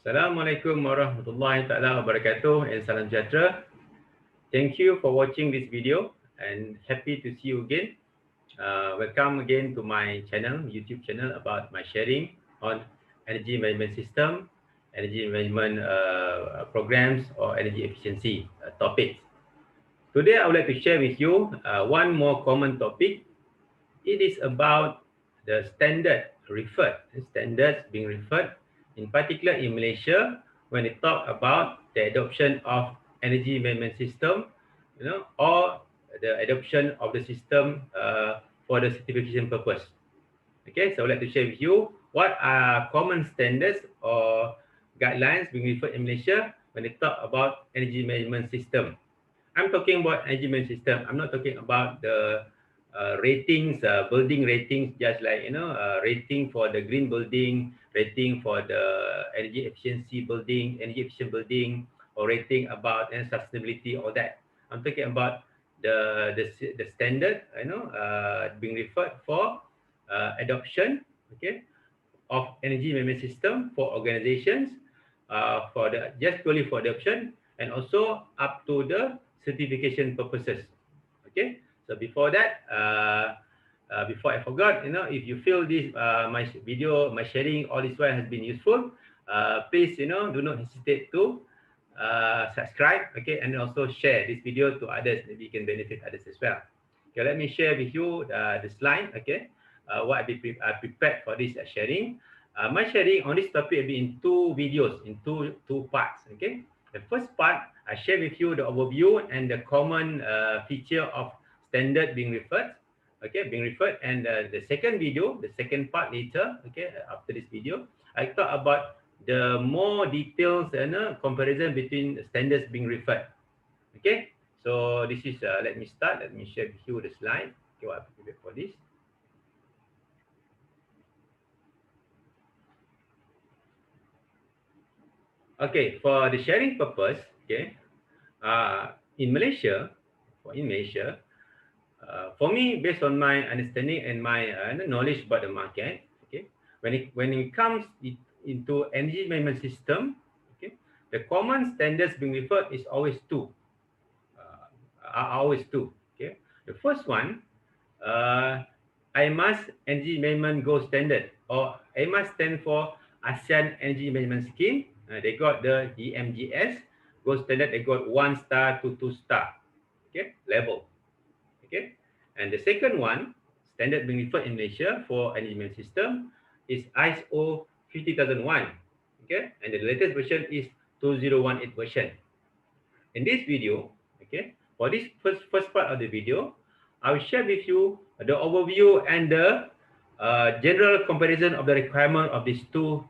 Assalamualaikum warahmatullahi taala wabarakatuh and salam sejahtera. Thank you for watching this video and happy to see you again. Welcome again to my channel, YouTube channel about my sharing on energy management system, energy management programs or energy efficiency topics. Today I would like to share with you one more common topic. It is about the standards being referred, in particular in Malaysia, when they talk about the adoption of energy management system, or the adoption of the system for the certification purpose. Okay, so I would like to share with you what are common standards or guidelines being referred in Malaysia when they talk about energy management system. I'm talking about energy management system. I'm not talking about the ratings, building ratings, just like rating for the green building, rating for the energy efficiency building, energy efficient building, or rating about sustainability, all that. I'm talking about the standard, being referred for adoption, okay, of energy management system for organizations, for the just purely for adoption, and also up to the certification purposes. Okay, so before that, before I forgot, if you feel this my video, my sharing all this while has been useful, please do not hesitate to subscribe, okay, and also share this video to others, maybe you can benefit others as well. Okay, let me share with you the slide. Okay, what I prepared for this sharing. My sharing on this topic will be in two videos, in two parts. Okay, the first part I share with you the overview and the common feature of standard being referred. Okay, being referred, and the second video, the second part later. Okay, after this video, I talk about the more details and comparison between the standards being referred. Okay, so this is let me start. Let me share with you the slide. Okay, what I prepared for this. Okay, for the sharing purpose, okay, in Malaysia, for me, based on my understanding and my knowledge about the market, okay, when it comes into energy management system, okay, the common standards being referred is always two. Okay, the first one, AEMAS Energy Management Gold Standard, or AEMAS stand for ASEAN Energy Management Scheme. They got the EMGS Gold Standard. They got 1 star to 2 star, okay, level. Okay, and the second one, standard being referred in Malaysia for energy management system, is ISO 50001. Okay, and the latest version is 2018 version. In this video, okay, for this first part of the video, I will share with you the overview and the general comparison of the requirement of these two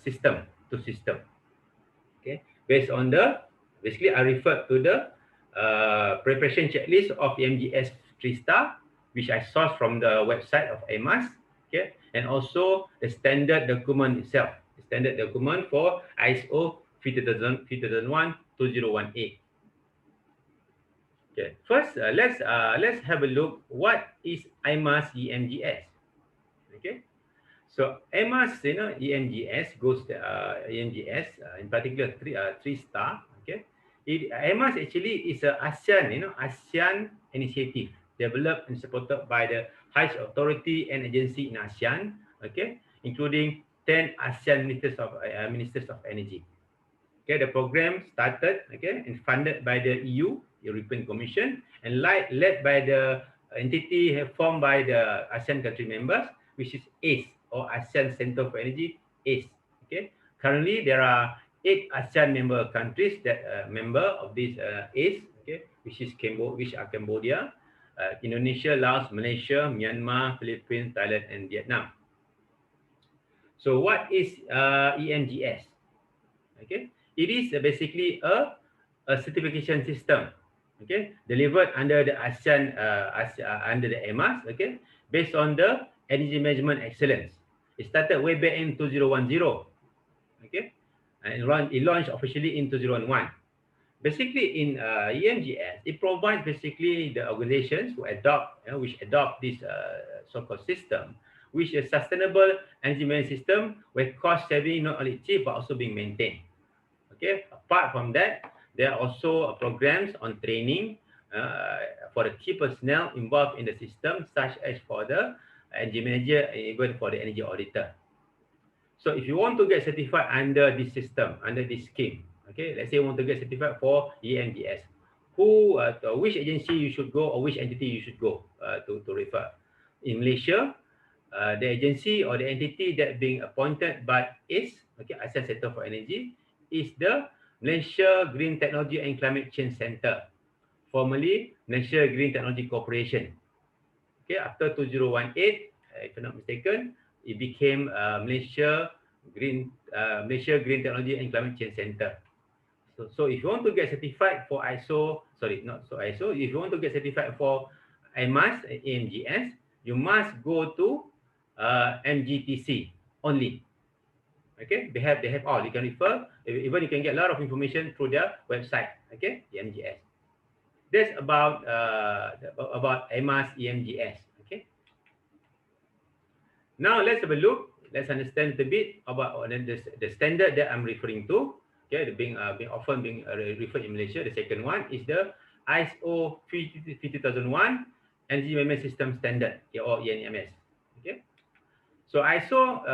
system. Okay, based on basically I refer to the preparation checklist of EMGS 3 star, which I sourced from the website of AEMAS. Okay, and also the standard document itself, the standard document for ISO 50001 2018. Okay, first let's have a look what is AEMAS EMGS. Okay, so AEMAS, EMGS goes EMGS in particular three star. Okay, AEMAS actually is a ASEAN initiative developed and supported by the highest authority and agency in ASEAN. Okay, including 10 ASEAN ministers of energy. Okay, the program started, okay, and funded by the EU, European Commission, and led by the entity formed by the ASEAN country members, which is ACE, or ASEAN Center for Energy, ACE. Okay, currently there are 8 ASEAN member countries that member of this ACE. Okay, which are Cambodia, Indonesia, Laos, Malaysia, Myanmar, Philippines, Thailand, and Vietnam. So what is EMGS? Okay, it is basically a certification system, okay, delivered under the ASEAN, under the AEMAS, okay, based on the energy management excellence. It started way back in 2010, okay, and it launched officially in 2011. Basically, in EMGS, it provides basically the organizations who which adopt this so-called system which is sustainable energy management system where cost saving not only achieved but also being maintained. Okay, apart from that, there are also programs on training for the key personnel involved in the system, such as for the energy manager and even for the energy auditor. So if you want to get certified under this system, under this scheme, okay, let's say you want to get certified for EMGS, which agency you should go or which entity you should go to refer. In Malaysia, the agency or the entity that being appointed by ACE, okay, ASEAN Center for Energy, is the Malaysia Green Technology and Climate Change Center, formerly Malaysia Green Technology Corporation. Okay, after 2018, if I'm not mistaken, it became Malaysia Green Technology and Climate Change Center. So if you want to get certified for ISO, sorry, not so ISO, if you want to get certified for EMAS, EMGS, you must go to MGTC only. Okay, they have all. You can refer, even you can get a lot of information through their website. Okay, EMGS. That's about EMAS EMGS. Okay. Now let's have a look. Let's understand a bit about the standard that I'm referring to. Okay, being often referred in Malaysia. The second one is the ISO 50001 Energy Management System Standard, or ENMS. Okay, so ISO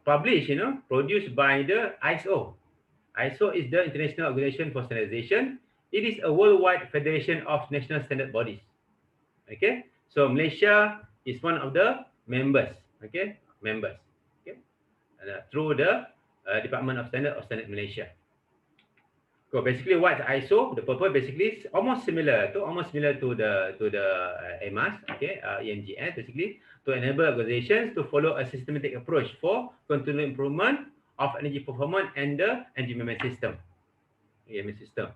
published, produced by the ISO. ISO is the International Organization for Standardization. It is a worldwide federation of national standard bodies. Okay, so Malaysia is one of the members. Okay, members. Okay, through the Department of Standard Malaysia. So basically, what's ISO? The purpose basically is almost similar to the EMAS, okay, EMGS, basically to enable organizations to follow a systematic approach for continual improvement of energy performance and the energy management system, EMS system.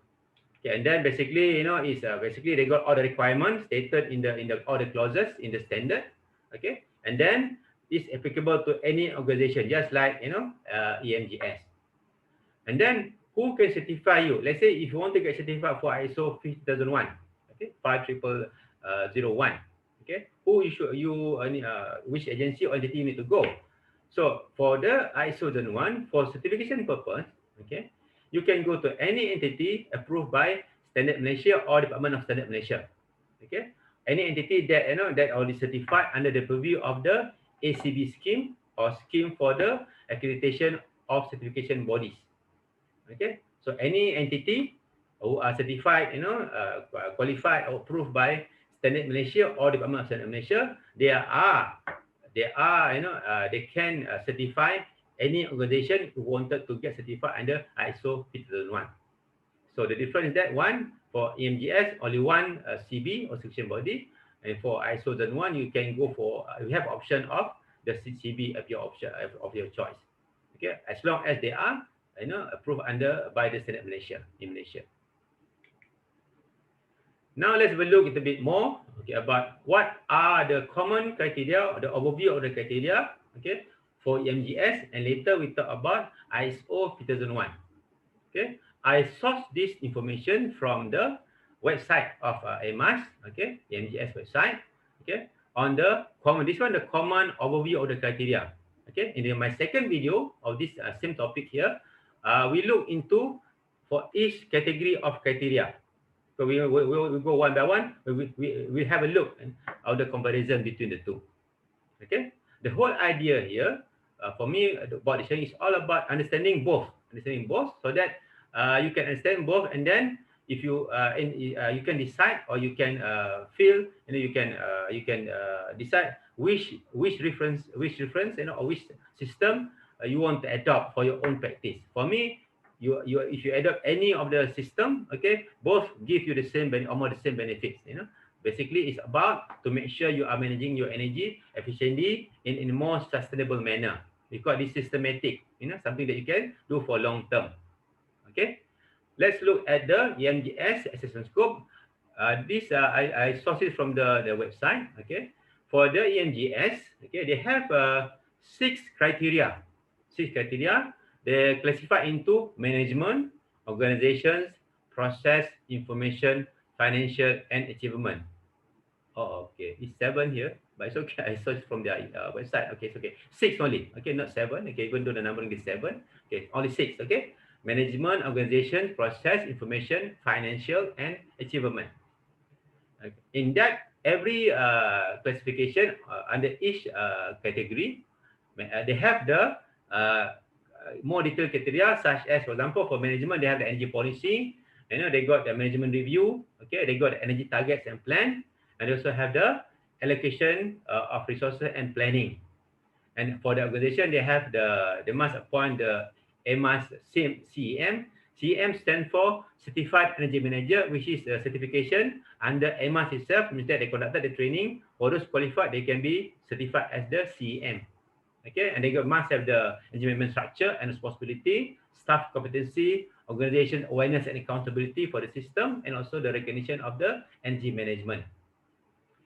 Okay, and then basically, is basically they got all the requirements stated in the all the clauses in the standard, okay, and then it's applicable to any organization, just like EMGS. And then who can certify you? Let's say if you want to get certified for ISO 50001, okay, 50001, okay, which agency or entity you need to go? So for the ISO 50001, for certification purpose, okay, you can go to any entity approved by Standard Malaysia or Department of Standard Malaysia. Okay, any entity that that already certified under the purview of the ACB scheme or scheme for the accreditation of certification bodies. Okay, so any entity who are certified, qualified or approved by Standard Malaysia or Department of Standard Malaysia, they can certify any organization who wanted to get certified under ISO 50001. So the difference is that one for EMGS only one CB or certification body, and for ISO 50001 you can go for you have option of the CB of your option of your choice. Okay, as long as they are approved by the Standard Malaysia in Malaysia. Now let's have a look a little bit more, okay, about what are the common criteria or the overview of the criteria, okay, for EMGS, and later we talk about ISO 50001. Okay, I sourced this information from the website of AEMAS, okay, EMGS website, okay, on the common overview of the criteria. Okay, in my second video of this same topic here, we look into for each category of criteria. So we go one by one. We have a look of the comparison between the two. Okay, the whole idea here for me about the sharing is all about understanding both, so that you can understand both, and then if you you can decide, or you can feel, you can decide which reference or which system you want to adopt for your own practice. For me, if you adopt any of the system, okay, both give you the same almost the same benefits. Basically it's about to make sure you are managing your energy efficiently in a more sustainable manner, because it's systematic, something that you can do for long term. Okay, let's look at the EMGS assessment scope. This I sourced it from the website. Okay, for the EMGS, okay, they have 6 criteria. They classify into management, organizations, process, information, financial, and achievement. Oh, okay, it's 7 here. but it's okay. I searched from their website. Okay, it's okay. 6 only. Okay, not 7. Okay, even though the numbering is 7. Okay, only 6. Okay, management, organization, process, information, financial, and achievement. Okay. In that, every classification under each category, they have the more detailed criteria, such as, for example, for management, they have the energy policy. You know, they got the management review. Okay, they got the energy targets and plan, and they also have the allocation of resources and planning. And for the organization, they must appoint the AEMAS CEM. CEM stands for Certified Energy Manager, which is a certification under AEMAS itself. Means that they conducted the training. For those qualified, they can be certified as the CEM. Okay, and they must have the energy management structure and responsibility, staff competency, organization awareness and accountability for the system, and also the recognition of the energy management.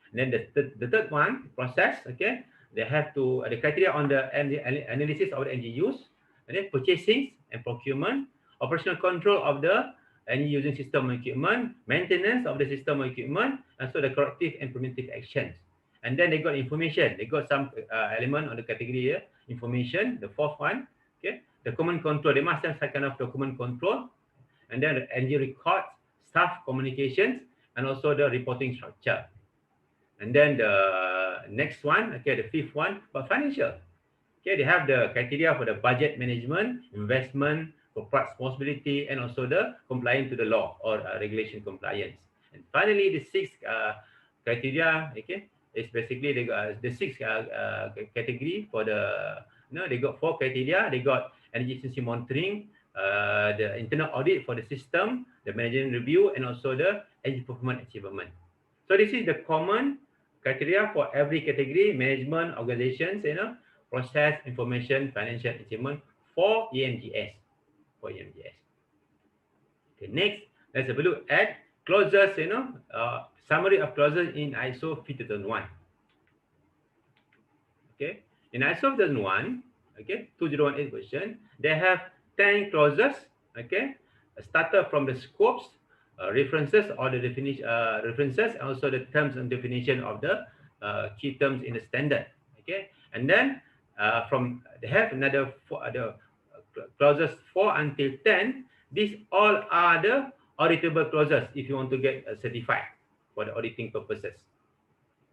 And then the third one, process, okay, they have to, the criteria on the analysis of the energy use, and then purchasing and procurement, operational control of the energy using system or equipment, maintenance of the system or equipment, and so the corrective and preventive actions. And then they got information, they got some element on the category here, information, the fourth one, okay, the common control, they must have some kind of document control, and then the energy records, staff communications, and also the reporting structure. And then the next one, okay, the fifth one, but financial. Okay, they have the criteria for the budget management, investment, corporate responsibility, and also the compliance to the law or regulation compliance. And finally, the sixth criteria, okay, is basically they got the sixth category for the, they got 4 criteria. They got energy efficiency monitoring, the internal audit for the system, the management review, and also the energy performance achievement. So this is the common criteria for every category: management, organizations, process, information, financial achievement for EMGS. For EMGS. Okay, next, let's have a look at clauses, summary of clauses in ISO 50001. Okay, in ISO 50001, okay, 2018 version, they have 10 clauses, okay, started from the scopes, references or the definition, references, and also the terms and definition of the key terms in the standard. Okay, and then from they have another 4 other clauses 4 until 10. These all are the auditable clauses if you want to get certified for the auditing purposes.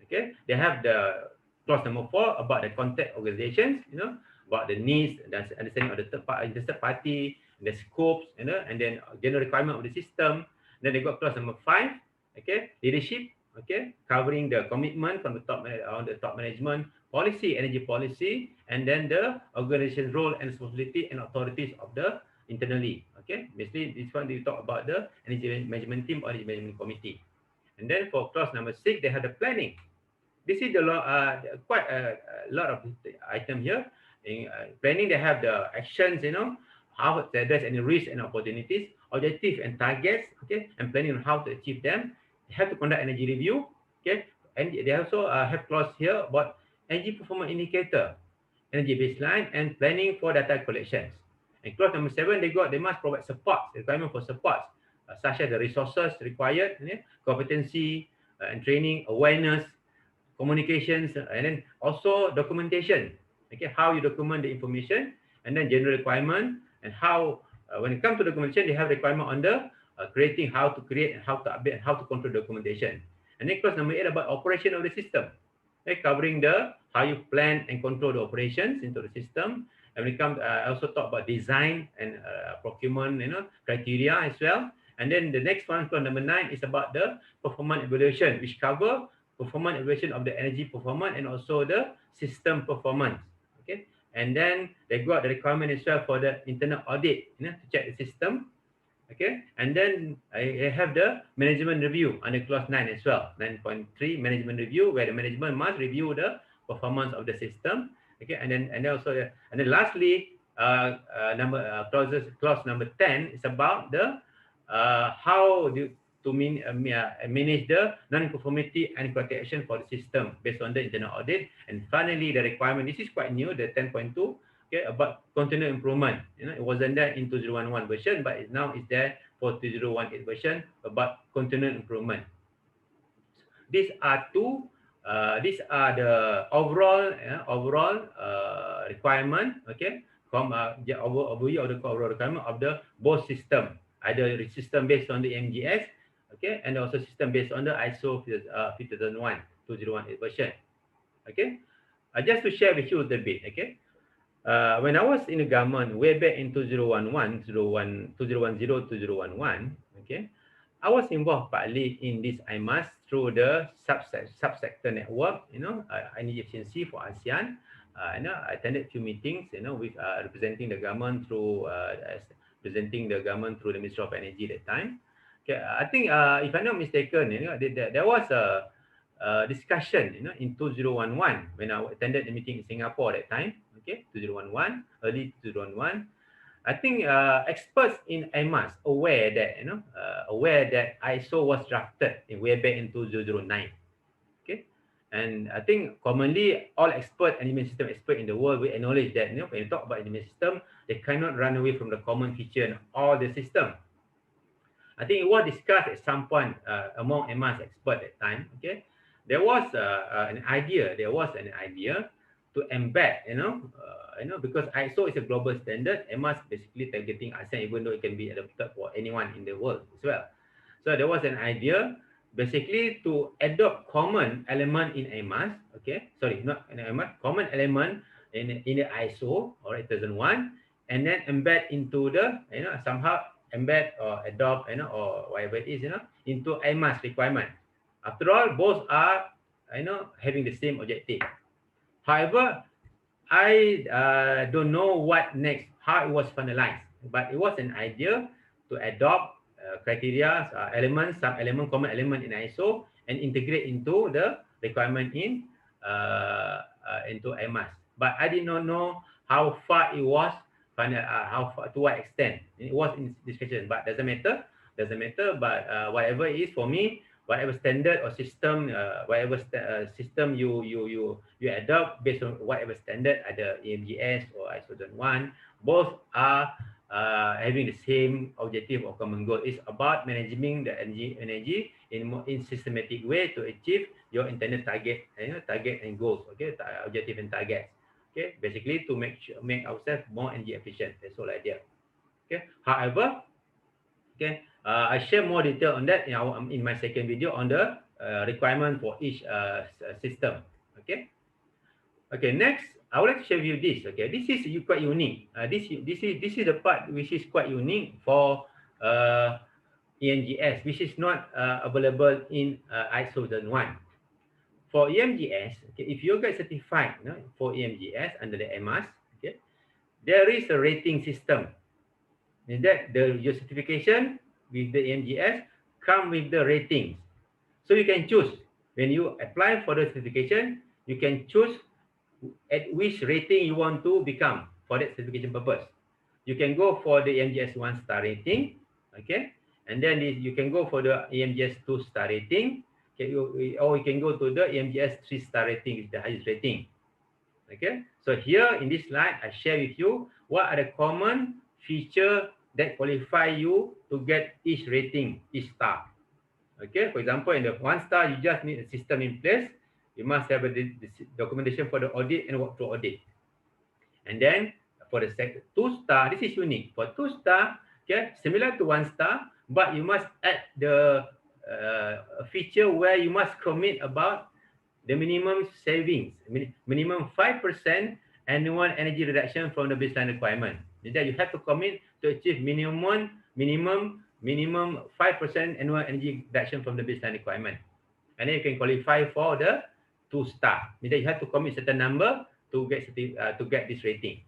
Okay, they have the clause number 4 about the contact organizations, about the needs, the understanding of the interested party, the scopes, and then general requirement of the system. Then they got clause number 5, okay, leadership, okay, covering the commitment from the top on the top management, policy, energy policy, and then the organization role and responsibility and authorities of the internally. Okay, basically this one they talk about the energy management team or energy management committee. And then for clause number 6, they have the planning. This is the quite a lot of item here. In planning, they have the actions, how to address any risks and opportunities, objectives and targets, okay, and planning on how to achieve them. They have to conduct energy review, okay, and they also have clause here about energy performance indicator, energy baseline, and planning for data collections. And clause number 7, they must provide support, requirement for support, such as the resources required, competency and training, awareness, communications, and then also documentation. Okay, how you document the information, and then general requirement, and how when it comes to documentation, they have requirement on the creating, how to create, and how to update, and how to control documentation. And then clause number 8 about operation of the system, okay, covering the how you plan and control the operations into the system. And when it comes, also talk about design and procurement, criteria as well. And then the next one, clause number 9, is about the performance evaluation, which cover performance evaluation of the energy performance and also the system performance. Okay, and then they got the requirement as well for the internal audit, to check the system. Okay, and then I have the management review under clause 9 as well, 9.3 management review, where the management must review the performance of the system. Okay, and then lastly, clause number 10 is about the how to manage the non-conformity and corrective action for the system based on the internal audit. And finally, the requirement, this is quite new, the 10.2, okay, about continuous improvement. It wasn't there in 2011 version, but now it's there for 2018 version about continuous improvement. These are 2 These are the overall requirement, okay, from overview of the overall requirement of the both system, either the system based on the EMGS, okay, and also system based on the ISO 2001 2018 version, okay. Just to share with you a little bit, okay. When I was in the government way back in 2011, 2011, okay, I was involved partly in this EMAS through the subsector network, energy efficiency for ASEAN. I attended few meetings, with representing the government through presenting the government through the Ministry of Energy at that time. Okay, I think if I'm not mistaken, there was a discussion, in 2011 when I attended the meeting in Singapore at that time. Okay, 2011, early 2011. I think experts in EMAS aware that ISO was drafted in way back in 2009. Okay, and I think commonly all expert energy system expert in the world will acknowledge that when you talk about energy system, they cannot run away from the common feature in all the system. I think it was discussed at some point among EMAS experts at that time. Okay, there was an idea to embed, because ISO is a global standard. EMAS basically targeting ASEAN, even though it can be adopted for anyone in the world as well. So there was an idea basically to adopt common element in EMAS. Okay, sorry, not in EMAS, common element in the ISO or 2001, and then embed into the somehow embed or adopt or whatever it is into EMAS requirement. After all, both are having the same objective. However, I don't know what next, how it was finalized, but it was an idea to adopt criteria, elements, some element, common element in ISO, and integrate into the requirement into EMAS. But I did not know how far it was, how far, to what extent it was in discussion. But doesn't matter. But whatever it is for me, whatever standard or system, system you adopt based on whatever standard, either EMGS or ISO 1, both are having the same objective or common goal. It's about managing the energy in systematic way to achieve your intended target, target and goals. Okay, objective and targets. Okay, basically to make ourselves more energy efficient. That's all idea. Okay. However, okay, I share more detail on that in my second video on the requirement for each system. Okay. Okay. Next, I would like to share with you this. Okay, this is quite unique. This is the part which is quite unique for EMGS, which is not available in ISO 1. For EMGS, okay, if you get certified for EMGS under the EMAS, okay, there is a rating system. In that your certification with the EMGS come with the ratings. So you can choose when you apply for the certification, you can choose at which rating you want to become for that certification purpose. You can go for the EMGS 1-star rating, okay, and then you can go for the EMGS 2-star rating. Okay, or you can go to the EMGS 3-star rating, is the highest rating. Okay, so here in this slide, I share with you what are the common feature that qualify you to get each rating, each star. Okay, for example, in the 1-star, you just need a system in place. You must have a documentation for the audit and work through audit. And then for the 2-star, this is unique. For 2-star, okay, similar to 1-star, but you must add the a feature where you must commit about the minimum savings, minimum 5% annual energy reduction from the baseline requirement. That you have to commit to achieve minimum 5% annual energy reduction from the baseline requirement. And then you can qualify for the 2-star. That you have to commit certain number to get this rating.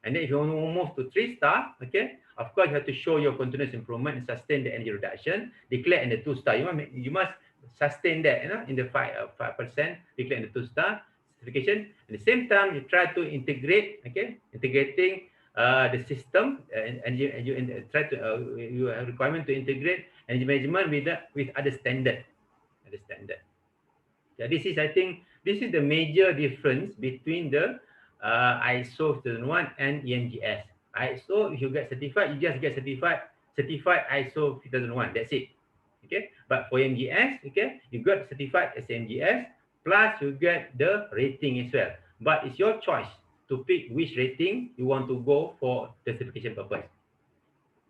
And then if you want to move to 3-star, okay, of course you have to show your continuous improvement and sustain the energy reduction declared in the 2-star. You must sustain that, in the 5% declared in the 2-star certification. At the same time, you try to integrate, okay, integrating the system, and you try to you have requirement to integrate energy management with other standard. Yeah, I think this is the major difference between the ISO 2001 and EMGS. ISO, if you get certified, you just get certified ISO 2001. That's it. Okay. But for EMGS, okay, you got certified as EMGS, plus you get the rating as well. But it's your choice to pick which rating you want to go for the certification purpose.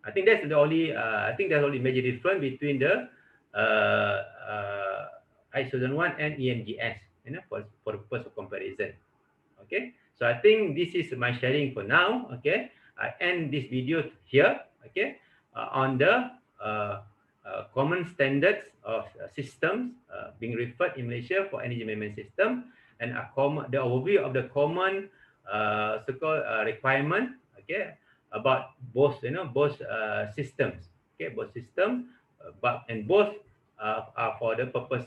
I think that's the only major difference between the ISO 2001 and EMGS, for the purpose of comparison. Okay, so I think this is my sharing for now. Okay, I end this video here. Okay, on the common standards of systems being referred in Malaysia for energy management system, and the overview of the common so-called requirement. Okay, about both systems. Okay, both systems, and both are for the purpose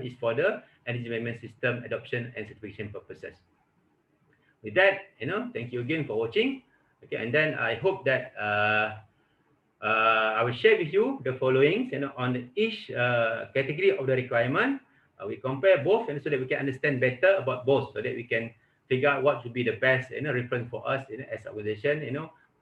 is for the energy management system adoption and certification purposes. With that, thank you again for watching. Okay, and then I hope that I will share with you the following, on each category of the requirement. We compare both, and so that we can understand better about both, so that we can figure out what should be the best, reference for us, as an organization,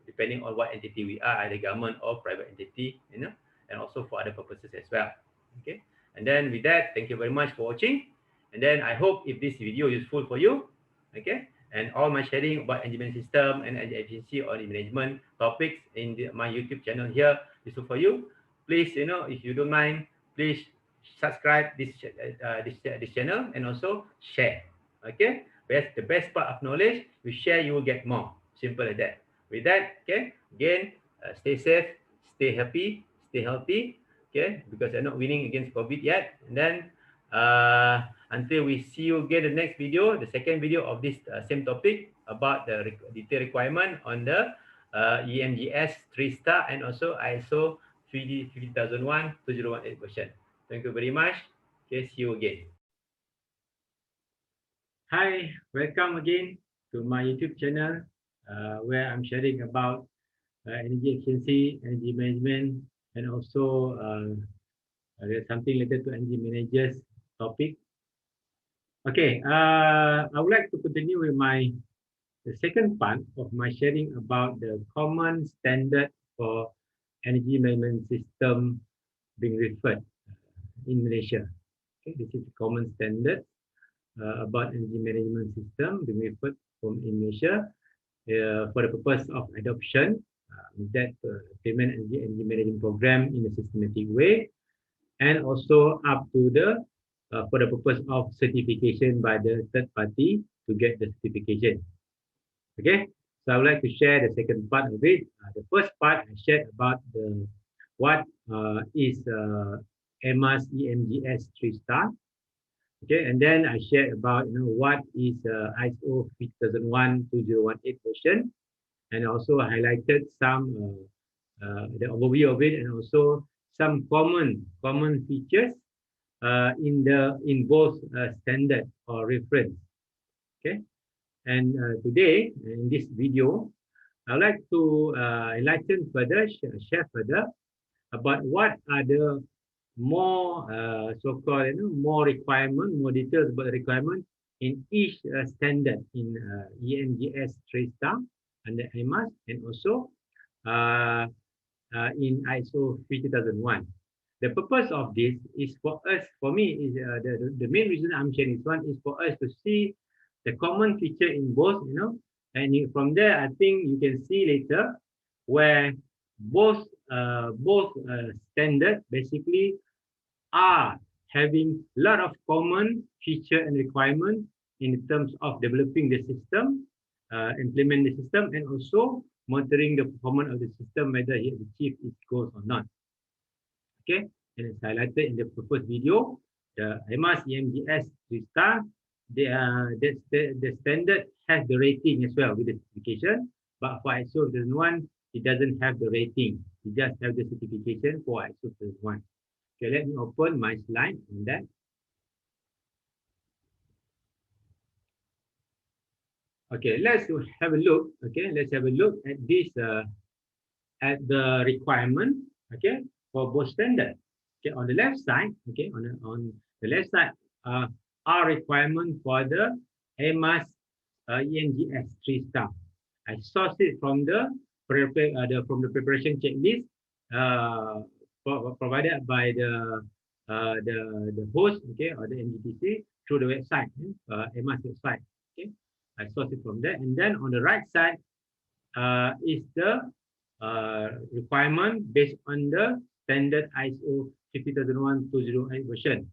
depending on what entity we are, either government or private entity, and also for other purposes as well. Okay, and then with that, thank you very much for watching. And then I hope if this video is useful for you, okay, and all my sharing about energy management system and energy efficiency or management topics in my YouTube channel here useful for you, please, if you don't mind, please subscribe this channel and also share. Okay, the best part of knowledge, you share, you will get more. Simple as that. With that, okay, again, stay safe, stay happy, stay healthy. Okay, because I'm not winning against COVID yet. And then until we see you again the next video, the second video of this same topic about the detailed requirement on the EMGS 3-star and also ISO 50001-2018 version. Thank you very much. Okay, see you again. Hi, welcome again to my YouTube channel where I'm sharing about energy efficiency, energy management, and also there's something related to energy managers topic. Okay, I would like to continue with the second part of my sharing about the common standard for energy management system being referred in Malaysia. Okay, this is the common standard about energy management system being referred from in Malaysia for the purpose of adoption. That implement energy management program in a systematic way, and also up to the for the purpose of certification by the third party to get the certification. Okay, so I would like to share the second part of it. The first part I shared about what is AEMAS EMGS 3-star. Okay, and then I shared about what is ISO 50001-2018 version, and also highlighted some the overview of it, and also some common features in both standard or reference. Okay, and today in this video, I would like to enlighten further, share further about what are the more so-called more requirement, more details about the requirement in each standard in EMGS 3-star under AEMAS, and also in ISO 50001. The purpose of this is for us, for me, is the main reason I'm sharing this one is for us to see the common feature in both, and from there, I think you can see later where both standards basically are having a lot of common feature and requirement in terms of developing the system, implement the system, and also monitoring the performance of the system, whether it achieves its goals or not. Okay, and it's highlighted in the first video, the AEMAS EMGS 3-star. The standard has the rating as well with the certification, but for ISO 2001, it doesn't have the rating. It just have the certification for ISO 2001. Okay, let me open my slide on that. Okay, let's have a look. Okay, let's have a look at this at the requirement. Okay, for both standards. Okay, on the left side. Okay, on the left side are requirement for the AEMAS EMGS 3-star. I sourced it from the preparation checklist provided by the the host, okay, or the NGTC through the website, EMAS website. Okay, I source it from there, and then on the right side is the requirement based on the standard ISO 50001-208 version.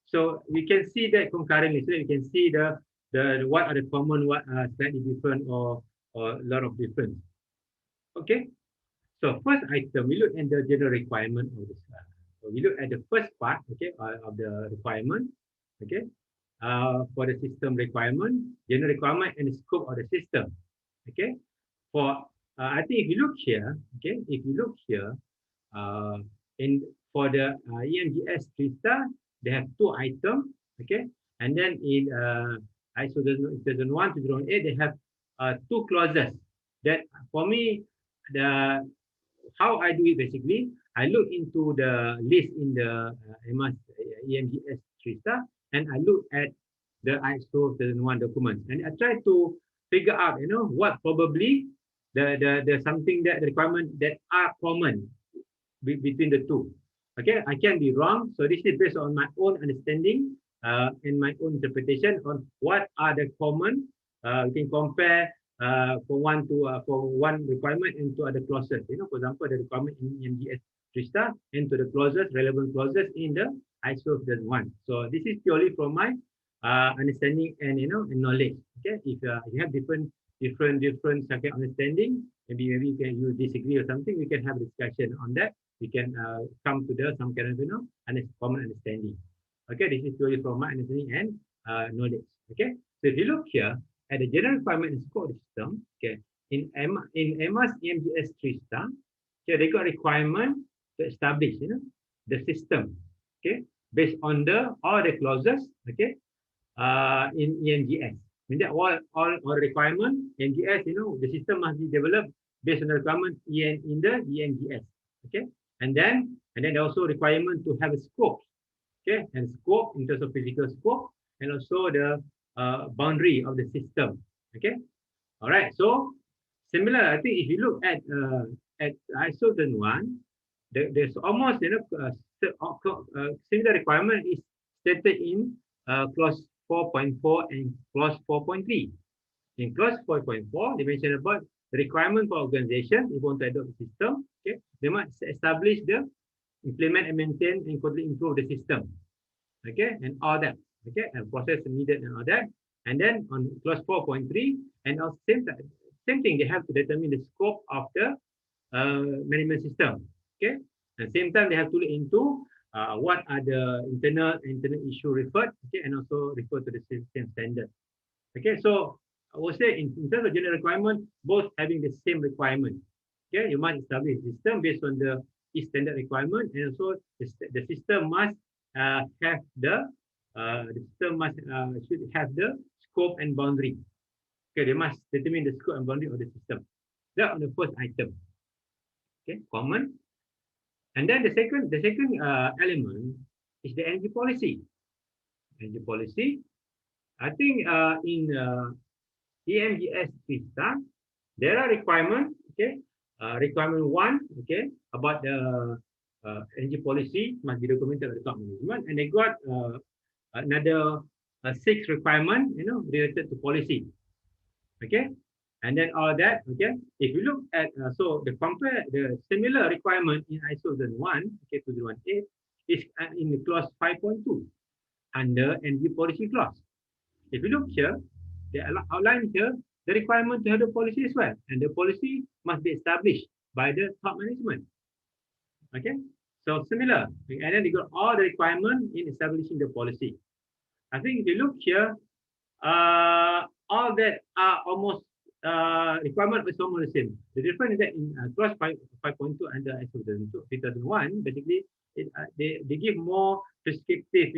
So we can see that concurrently. So we can see the what are the common, what are slightly different, or a lot of difference. Okay. So first item, we look at the general requirement of this. So we look at the first part, okay, of the requirement, okay, for the system requirement, general requirement, and the scope of the system, okay. For I think if you look here, okay, if you look here, uh, in for the EMGS 3-star, they have two items, okay, and then in ISO 2001-2008, they have two clauses. That for me, the how I do it basically, I look into the list in the EMAS EMGS 3-star, and I look at the ISO 2001 documents, and I try to figure out, what probably the something that the requirement that are common between the two. Okay, I can be wrong. So this is based on my own understanding and my own interpretation on what are the common. We can compare for one requirement and to other clauses. For example, the requirement in EMGS 3-star and to the clauses, relevant clauses in the ISO 2001. So this is purely from my understanding and and knowledge. Okay, if you have different second understanding, maybe you disagree or something, we can have a discussion on that. We can come to some kind of common understanding. Okay, this is purely from my understanding and knowledge. Okay, so if you look here at the general requirement and scope of the system, okay, in EMAS EMGS 3-star, okay, they got requirement to establish the system, okay, based on all the clauses, okay, in EMGS. Mean that all requirement EMGS, the system must be developed based on the requirement in the EMGS. Okay, and then also requirement to have a scope, okay, and scope in terms of physical scope, and also the boundary of the system. Okay, all right. So similar, I think if you look at ISO 2001, there's almost similar requirement is stated in clause 4.4 and clause 4.3. In clause 4.4, they mention about the requirement for organization, if you want to adopt the system, okay, they must establish implement and maintain and constantly improve the system, okay, and all that, okay, and process needed and all that. And then on clause 4.3, and also same thing, they have to determine the scope of the management system, okay. At the same time, they have to look into what are the internal issue referred, okay, and also refer to the same standard. Okay, so I would say in terms of general requirement, both having the same requirement. Okay, you must establish a system based on the standard requirement, and also the system must have should have the scope and boundary. Okay, they must determine the scope and boundary of the system. That on the first item. Okay, common. And then the second element is the energy policy. Energy policy. I think in EMGS 3-star, there are requirements. Okay, requirement 1. Okay, about the energy policy must be documented by the top management, and they got another 6 requirement, related to policy. Okay, and then all that. Okay, if you look at so the similar requirement in ISO 2001, okay, 2018 is in the clause 5.2 under energy policy clause. If you look here, they outline here the requirement to have the policy as well, and the policy must be established by the top management. Okay, so similar, and then they got all the requirement in establishing the policy. I think if you look here, all that are almost requirement is almost the same. The difference is that in clause 5.2 under ISO 2001, basically they give more prescriptive,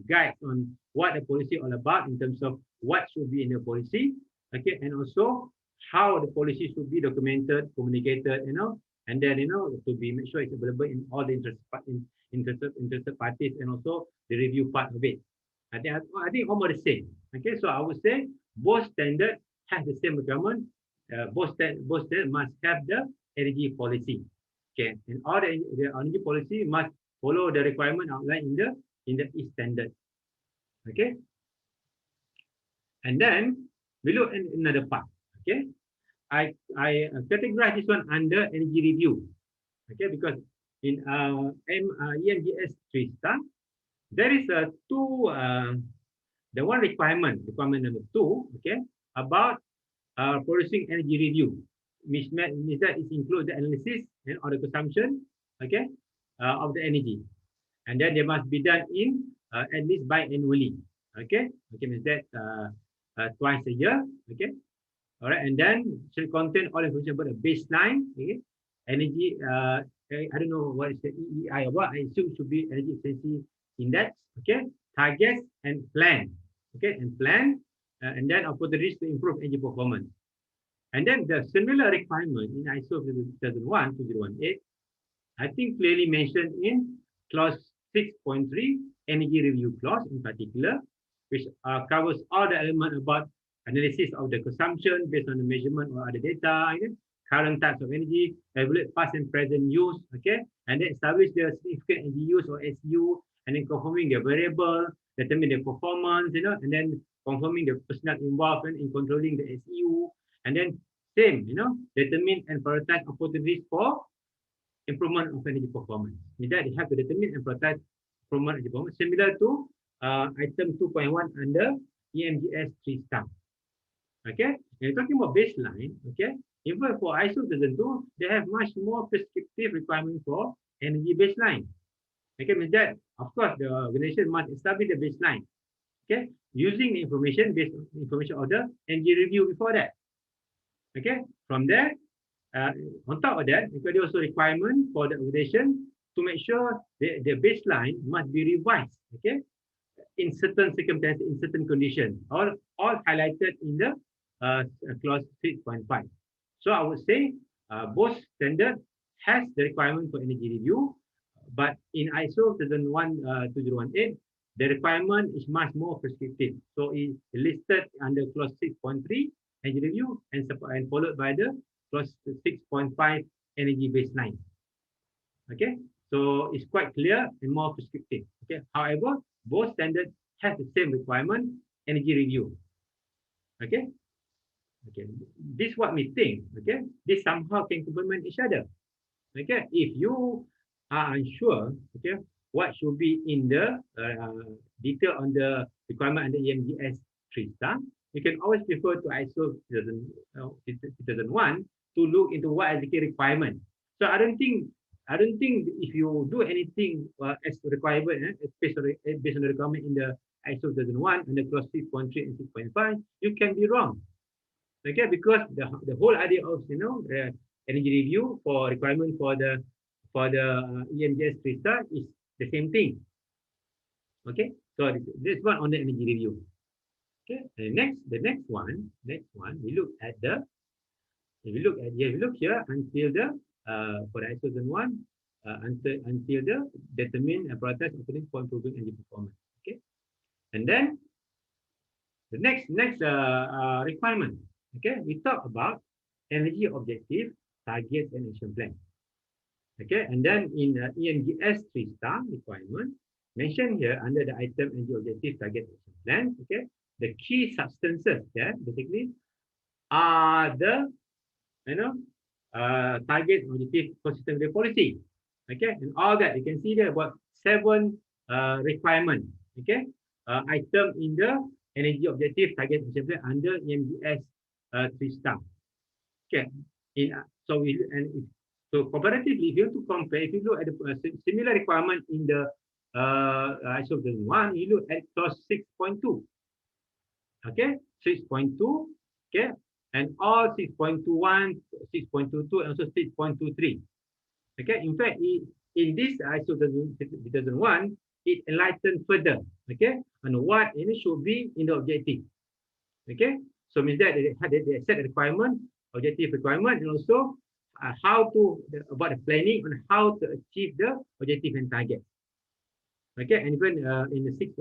guides on what the policy all about in terms of what should be in the policy, okay, and also how the policy should be documented, communicated, and then to be make sure it's available in all the interested parties, and also the review part of it. I think almost the same. Okay, so I would say both standards have the same requirement. Both standards must have the energy policy. Okay, and all the energy policy must follow the requirement outlined in the E standard. Okay. And then we look at another part. Okay. I categorize this one under energy review. Okay, because in EMGS 3-star, there is a the one requirement number 2, okay, about producing energy review, which means that it includes the analysis and or the consumption, okay, of the energy, and then they must be done in at least biannually, okay, means that twice a year, okay, all right, and then should contain all information about the baseline, okay, energy. I don't know what is the EEI or what. I assume should be energy efficiency index, okay, targets and plan, okay, and then opportunities to improve energy performance. And then the similar requirement in ISO 2001-2018, I think clearly mentioned in clause 6.3, energy review clause in particular, which covers all the elements about analysis of the consumption based on the measurement or other data, okay? Current types of energy, evaluate past and present use, okay, and then establish the significant energy use or SU, and then confirming the variable, determine the performance, and then confirming the personnel involved in controlling the SU, and then same, determine and prioritize opportunities for improvement of energy performance. With that, they have to determine and prioritize improvement of energy performance, similar to item 2.1 under EMGS 3-star. Okay, and talking about baseline, okay, even for ISO 2002, they have much more prescriptive requirement for energy baseline. Okay, means that, of course, the organization must establish the baseline, okay, using the information based on information of the energy review before that. Okay, from there, on top of that, there also requirement for the organization to make sure the baseline must be revised, okay, in certain circumstances, in certain conditions, all highlighted in the clause 6.5. So I would say both standard has the requirement for energy review, but in ISO 2001-2018, the requirement is much more prescriptive. So it's listed under clause 6.3 energy review and followed by the clause 6.5 energy baseline. Okay, so it's quite clear and more prescriptive. Okay, however, both standards have the same requirement, energy review. Okay. Okay, this is what we think. Okay, this somehow can complement each other. Okay, if you are unsure, okay, what should be in the detail on the requirement under EMGS 3-star, you can always refer to ISO 2001 to look into what is the key requirement. So I don't think if you do anything as requirement, based on the requirement in the ISO 2001 and the clause 6.3 and 6.5, you can be wrong. Okay, because the whole idea of energy review for requirement for the EMGS 3-star is the same thing. Okay, so this one on the energy review. Okay, the next one we look at the we look here until the for the ISO 2001 until the determine and prioritize opportunities for improving energy performance. Okay, and then the next requirement. Okay, we talk about energy objective, targets, and action plan. Okay, and then in the EMGS 3-star requirement, mentioned here under the item energy objective, target, action plan. Okay, the key substances there basically are the target, objective, consistent with policy. Okay, and all that you can see there about 7 requirements. Okay, item in the energy objective, target, action plan under EMGS 3-star. Okay, so comparatively, if you want to compare, if you look at the similar requirement in the ISO 2001, you look at clause 6.2. Okay, 6.2. Okay, and all 6.21, 6.22, and also 6.23. Okay, in fact, in this ISO 2001, it enlightened further. Okay, on what it should be in the objective. Okay. So means that they set a requirement, objective requirement, and also how to about the planning on how to achieve the objective and target. Okay, and even in the 6th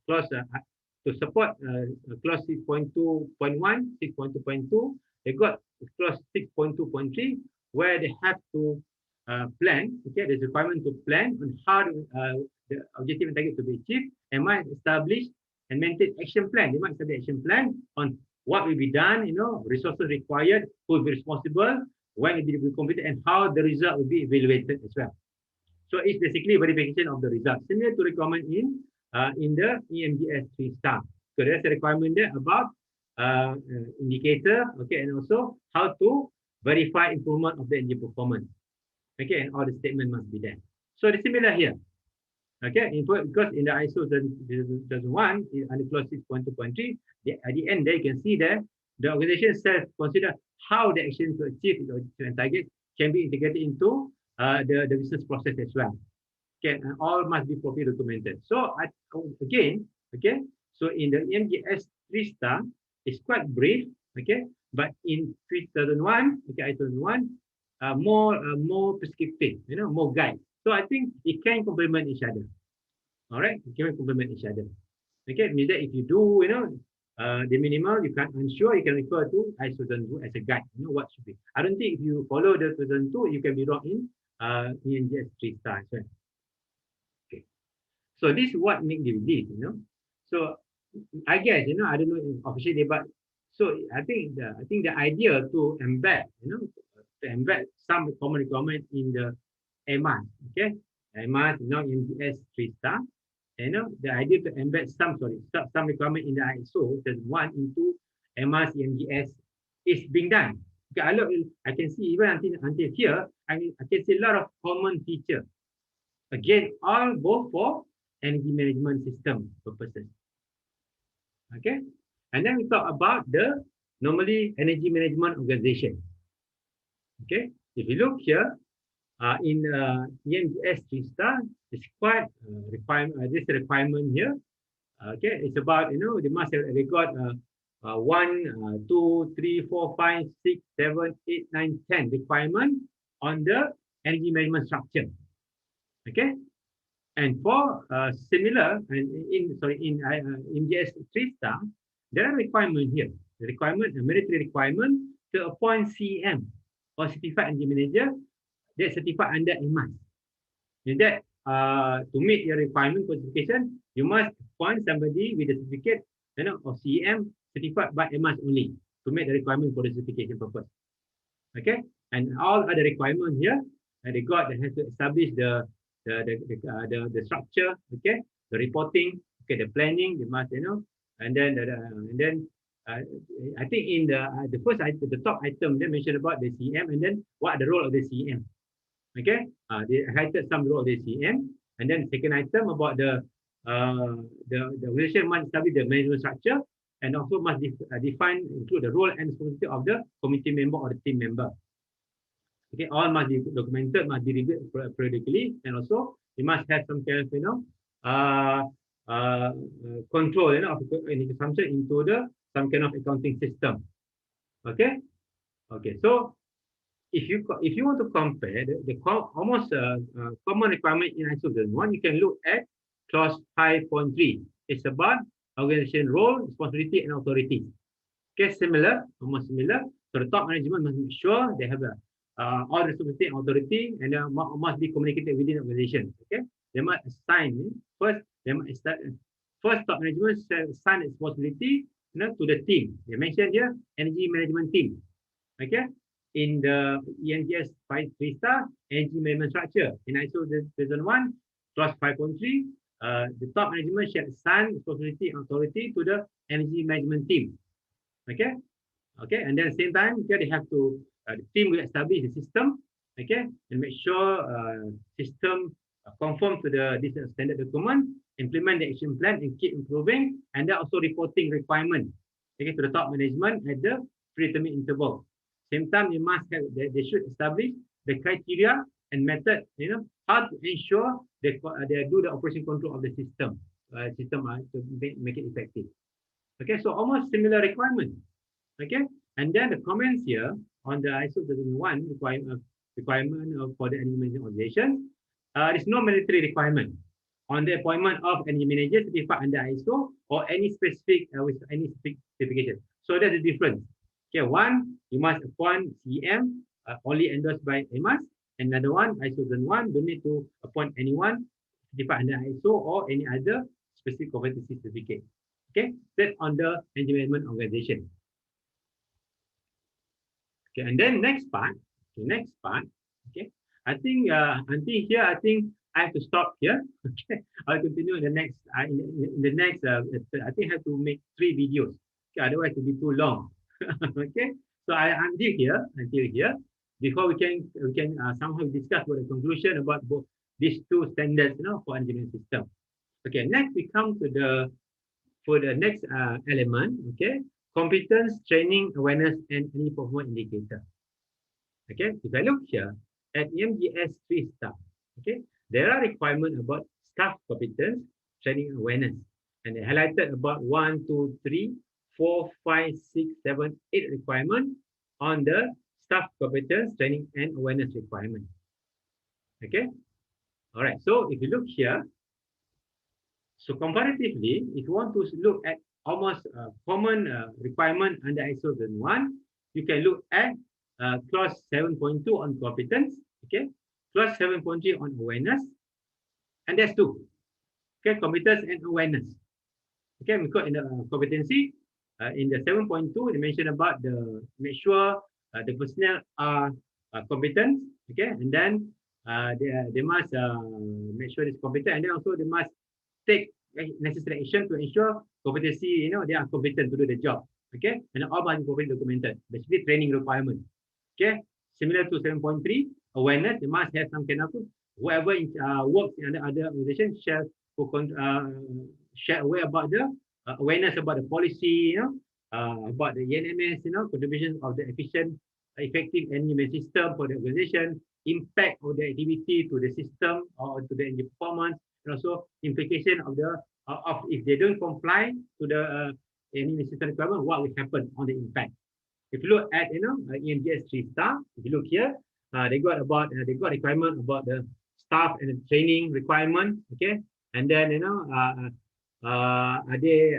clause to support clause 6.2.1, 6.2.2, they got clause 6.2.3 where they have to plan. Okay, there's a requirement to plan on how the objective and target to be achieved, and must establish and maintain action plan. They must establish action plan on what will be done, resources required, who will be responsible, when it will be completed, and how the result will be evaluated as well. So it's basically verification of the result, similar to requirement in the EMGS 3-star. So there's a requirement there about indicator, okay, and also how to verify improvement of the engine performance. Okay, and all the statement must be there. So it's similar here. Okay, because in the ISO 2001, under clause 6.2.3, at the end there you can see that the organization self consider how the action to achieve its objective and target can be integrated into the business process as well. Okay, and all must be properly documented. So again, okay, so in the EMGS 3-star, it's quite brief, okay, but in 2001, okay, ISO 2001, more prescriptive, more guide. So I think it can complement each other. All right, it can complement each other. Okay, means that if you do, the minimal, you can't unsure, you can refer to ISO 2002 as a guide. What should be. I don't think if you follow the 2002, you can be wrong in EMGS 3-star as well. Okay, so this is what make the release, So I guess, I don't know if officially, but so I think the idea to embed, to embed some common requirement in the AEMAS, okay, AEMAS, EMGS 3-star, the idea to embed some requirement in the ISO 1 into AEMAS EMGS is being done. Okay, I can see even until here, I can see a lot of common features. Again, all both for energy management system purposes. Okay, and then we talk about the normally energy management organization. Okay, if you look here, in EMGS 3-star, it's quite this requirement here. Okay, it's about, they must have record 1, 2, 3, 4, 5, 6, 7, 8, 9, 10 requirement on the energy management structure. Okay, and for similar in EMGS 3-star, there are requirements here. The requirement, a military requirement to appoint CEM or certified energy manager that's certified under AEMAS. In that, to meet your requirement qualification, you must appoint somebody with a certificate, of CEM certified by AEMAS only to meet the requirement for the certification purpose. Okay, and all other requirements here, they has to establish the structure, okay, the reporting, okay, the planning, they must, and then I think in the first item, the top item, they mentioned about the CEM, and then what are the role of the CEM. Okay, they highlighted some role of the CEM, and then the second item about the organization must establish the management structure, and also must include the role and responsibility of the committee member or the team member. Okay, all must be documented, must be reviewed periodically, and also you must have some kind of control, of consumption into some kind of accounting system. Okay, so if you want to compare the almost common requirement in ISO 2001, you can look at clause 5.3. It's about organization role, responsibility, and authority. Okay, almost similar. So the top management must make sure they have all responsibility and authority, and they must be communicated within the organization. Okay, they must assign first. First, top management assign responsibility, to the team. They mentioned here energy management team. Okay, in the EMGS 3-star energy management structure in ISO 2001 clause 5.3, the top management shall assign responsibility and authority to the energy management team. Okay, and then at the same time, okay, they have to the team will establish the system, okay, and make sure system conform to this standard document, implement the action plan, and keep improving, and then also reporting requirement, okay, to the top management at the predetermined interval. Same time, you must have they should establish the criteria and method, how to ensure they do the operation control of the system, to make it effective. Okay, so almost similar requirement. Okay, and then the comments here on the ISO 2001 requirement for the energy management organization. There's no military requirement on the appointment of energy manager certified under ISO or any specific with any certification. So there's a difference. Okay, one, you must appoint CEM only endorsed by AEMAS, Another one, ISO 1, don't need to appoint anyone certified under ISO or any other specific competency certificate. Okay, that's on the energy management organization. Okay, and then next part, okay, I think until here, I think I have to stop here. Okay, I'll continue in the next, in the next, I think I have to make 3 videos. Okay, otherwise it will be too long. Okay, so until here, before we can somehow discuss about the conclusion about both these 2 standards, for engineering system. Okay, next we come to the next element. Okay, competence, training, awareness, and any performance indicator. Okay, if I look here at EMGS 3 star, okay, there are requirements about staff competence, training, awareness, and they highlighted about 1, 2, 3, 4, 5, 6, 7, 8 requirements on the staff competence, training, and awareness requirement. Okay, all right. So if you look here, so comparatively, if you want to look at almost common requirement under ISO 1, you can look at clause 7.2 on competence, okay, clause 7.3 on awareness, and that's 2. Okay, competence and awareness. Okay, because in the competency, in the 7.2, they mention about the make sure the personnel are competent, okay, and then they must make sure it's competent, and then also they must take necessary action to ensure competency, they are competent to do the job. Okay, and all must be properly documented, basically training requirement. Okay, similar to 7.3, awareness, they must have some kind of whoever works in other organizations shall share aware about the awareness about the policy, about the ENMS, contribution of the efficient, effective energy system for the organization, impact of the activity to the system or to the energy performance, and also implication of the of if they don't comply to the energy system requirement, what will happen on the impact. If you look at EMGS 3 star, if you look here, they got requirement about the staff and the training requirement, okay, and then are they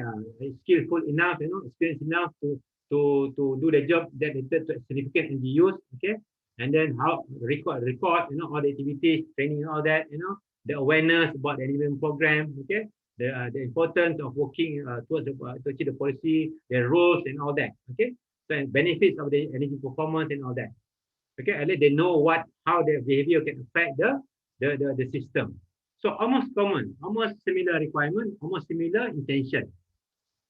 skillful enough, experienced enough to do the job that related to significant energy use, okay, and then how record all the activities, training, and all that, the awareness about the enablement program, okay, the importance of working towards to achieve the policy, their roles and all that, okay, so benefits of the energy performance and all that, okay, and let they know how their behavior can affect the system. So almost common, almost similar requirement, almost similar intention,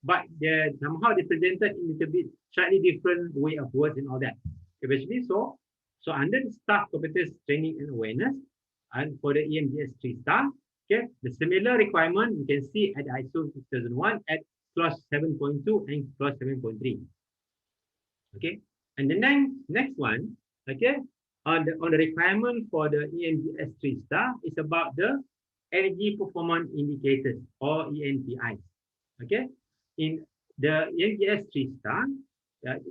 but they're somehow they presented in a little bit slightly different way of words and all that. Okay, basically, so under the staff competence, training, and awareness, and for the EMGS 3 star, okay, the similar requirement you can see at ISO 2001 at clause 7.2 and clause 7.3. Okay, and the next one, okay, on the requirement for the EMGS 3 star is about the energy performance indicators or ENPIs. Okay, in the EMGS 3 star,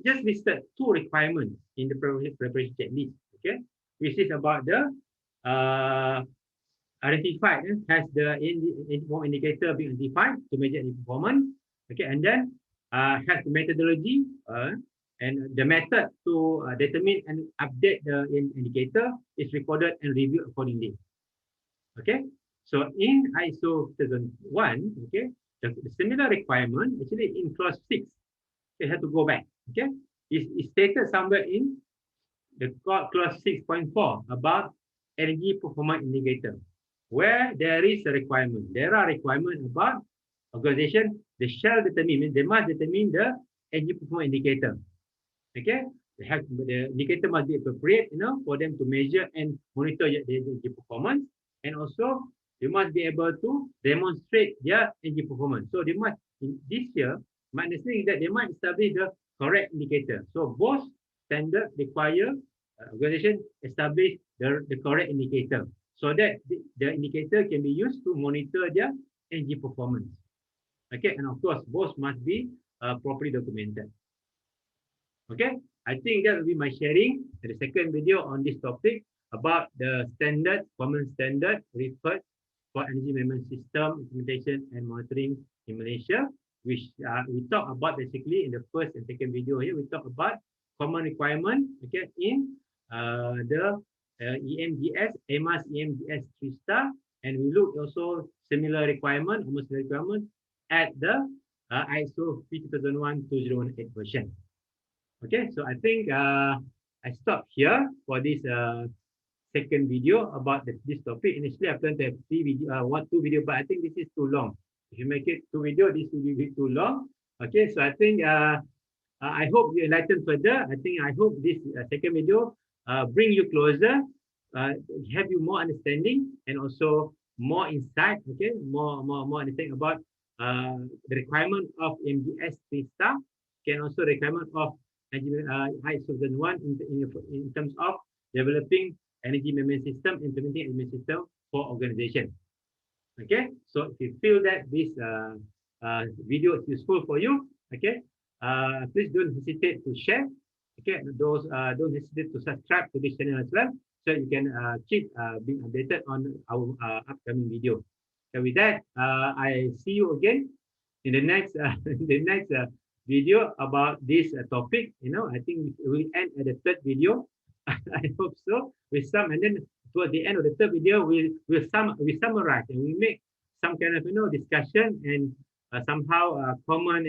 just listed 2 requirements in the preparation checklist. Okay, which is about the identified has the energy performance indicator being identified to measure energy performance. Okay, and then has the methodology and the method to determine and update the indicator is recorded and reviewed accordingly. Okay, so in ISO 2001, okay, the similar requirement actually in clause 6, they have to go back. Okay, it's stated somewhere in the clause 6.4 about energy performance indicator, where there is a requirement. There are requirements about organization. They shall determine, they must determine the energy performance indicator. Okay, the indicator must be appropriate, for them to measure and monitor the energy performance, and also they must be able to demonstrate their energy performance. So they must, in this year, my understanding is that they might establish the correct indicator. So both standard require organization establish the correct indicator, so that the indicator can be used to monitor their energy performance. Okay, and of course, both must be properly documented. Okay, I think that will be my sharing in the second video on this topic about the standard, common standard referred for energy management system implementation and monitoring in Malaysia, which we talk about basically in the first and second video here. We talk about common requirement, okay, in the EMGS, AEMAS EMGS 3-star, and we look also similar requirement, almost similar requirement at the ISO 20001-2018 version. Okay, so I think I stop here for this second video about this topic. Initially, I planned to have two video, but I think this is too long. If you make it 2 video, this will be too long. Okay, so I think I hope you enlighten further. I hope this second video bring you closer, have you more understanding and also more insight. Okay, more understanding about the requirement of EMGS 3-star, can also requirement of ISO 1 in terms of developing energy management system, implementing management system for organization. Okay, so if you feel that this video is useful for you, okay, please don't hesitate to share. Okay, those don't hesitate to subscribe to this channel as well, so you can keep being updated on our upcoming video. So with that, I see you again in the next video about this topic. I think we will end at the third video. I hope so. With some, and then towards the end of the third video, we summarize and we make some kind of discussion and somehow common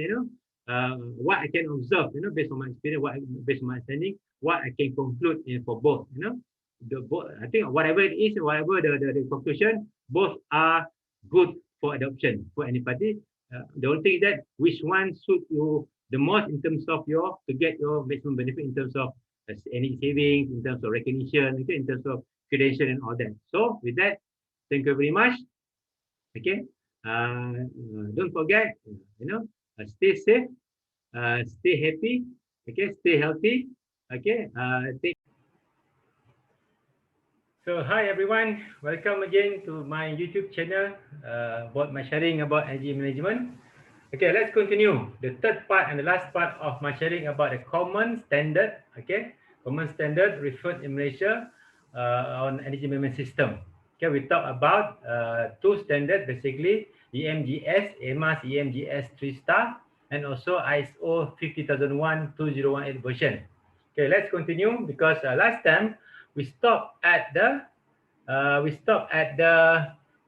what I can observe based on my experience, based on my understanding, what I can conclude for both. I think whatever it is, whatever the conclusion, both are good for adoption for anybody. The only thing is that which one suit you the most in terms of to get your maximum benefit in terms of energy savings, in terms of recognition, okay, in terms of credential and all that. So with that, thank you very much. Okay, don't forget, stay safe, stay happy, okay, stay healthy. Okay, So hi everyone, welcome again to my YouTube channel about my sharing about energy management. Okay, let's continue the third part and the last part of my sharing about the common standard. Okay, common standard referred in Malaysia on energy management system. Okay, we talk about two standards basically: EMGS, AEMAS EMGS 3-star, and also ISO 50001-2018 version. Okay, let's continue because last time we stopped at the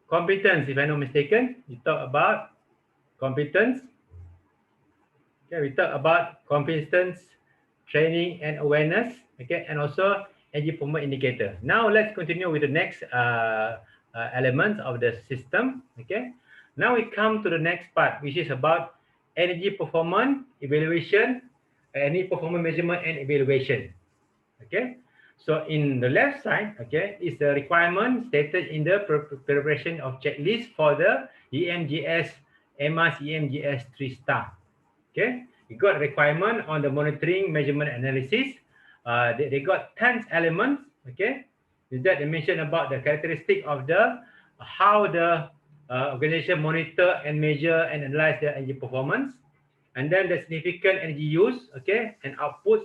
competence, if I'm not mistaken. We talk about competence. Okay, we talk about competence, training, and awareness. Okay, and also energy performance indicator. Now let's continue with the next elements of the system. Okay, now we come to the next part, which is about energy performance evaluation, energy performance measurement and evaluation. Okay, so in the left side, okay, is the requirement stated in the preparation of checklist for the EMGS, AEMAS EMGS 3-star. Okay, you got requirement on the monitoring, measurement, analysis. They got 10 elements. Okay, is that they mention about the characteristic of the how the organization monitor and measure and analyze their energy performance, and then the significant energy use, okay, and outputs,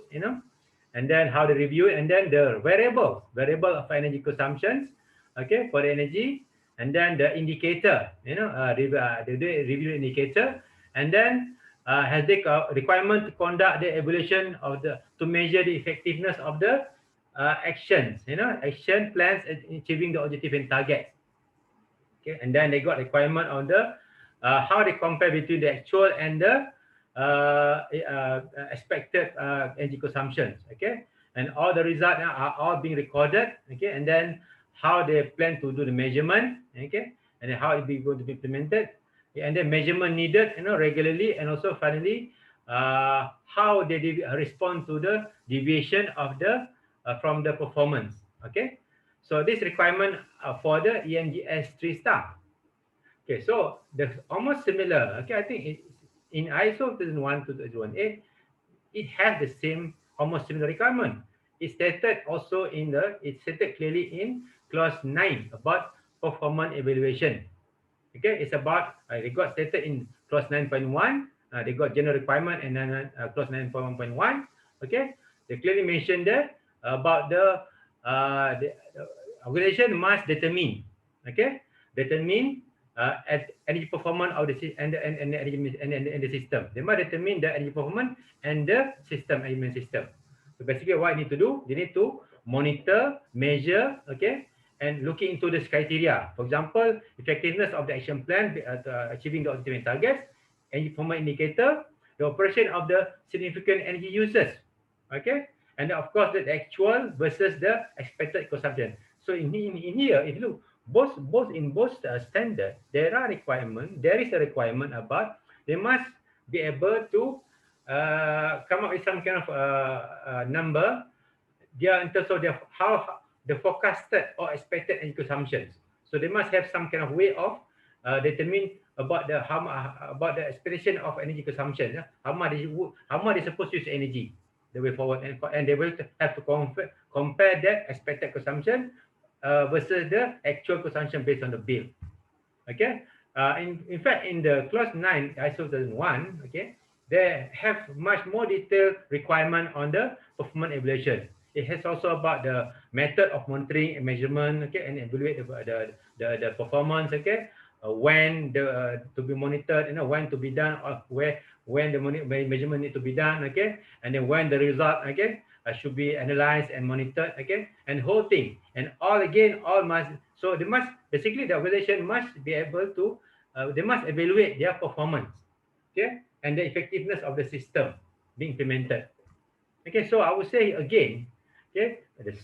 and then how they review it, and then the variable of energy consumptions, okay, for the energy, and then the indicator, the review indicator, and then has the requirement to conduct the evaluation of to measure the effectiveness of the actions, action plans achieving the objective and targets. Okay, and then they got requirement on the how they compare between the actual and the expected energy consumptions. Okay, and all the results are all being recorded. Okay, and then how they plan to do the measurement. Okay, and then how it be going to be implemented. Okay, and then measurement needed, regularly, and also finally how they respond to the deviation of the from the performance. Okay, so this requirement for the EMGS 3-star. Okay, so they're almost similar. Okay, I think in ISO 2001-2018, it has the same, almost similar requirement. It's stated also it's stated clearly in clause 9 about performance evaluation. Okay, it's about, they got stated in clause 9.1, they got general requirement, and then clause 9.1.1. Okay, they clearly mentioned there about the organization must determine, energy performance of the the system. They must determine the energy performance and the system, element system. So basically what you need to do, you need to monitor, measure, okay, and looking into this criteria. For example, effectiveness of the action plan achieving the ultimate targets, energy performance indicator, the operation of the significant energy users, okay, and then of course the actual versus the expected consumption. So in here, if you look, in both standard, there is a requirement about they must be able to come up with some kind of number there in terms of how the forecasted or expected energy consumptions. So they must have some kind of way of determine about the about the expectation of energy consumption. How much they supposed to use energy the way forward, and they will have to compare that expected consumption versus the actual consumption based on the bill. Okay. In fact, in the clause 9 ISO 2001, okay, they have much more detailed requirement on the performance evaluation. It has also about the method of monitoring and measurement, okay, and evaluate the performance, okay, when to be monitored, when to be done, or when the measurement need to be done, okay, and then when the result, okay, should be analyzed and monitored, okay, and whole thing, and all must. So they must basically the organization must be able to they must evaluate their performance, okay, and the effectiveness of the system being implemented. Okay, so I would say again, okay,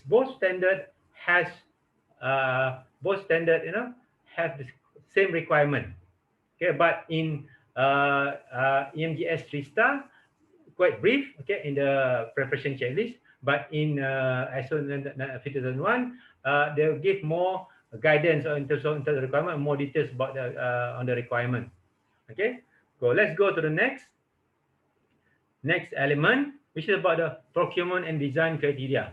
both standard has have the same requirement. Okay, but in EMGS 3-star, quite brief, okay, in the preparation checklist, but in ISO 5001, they'll give more guidance in terms of requirement, more details about the on the requirement. Okay, let's go to the next element, which is about the procurement and design criteria.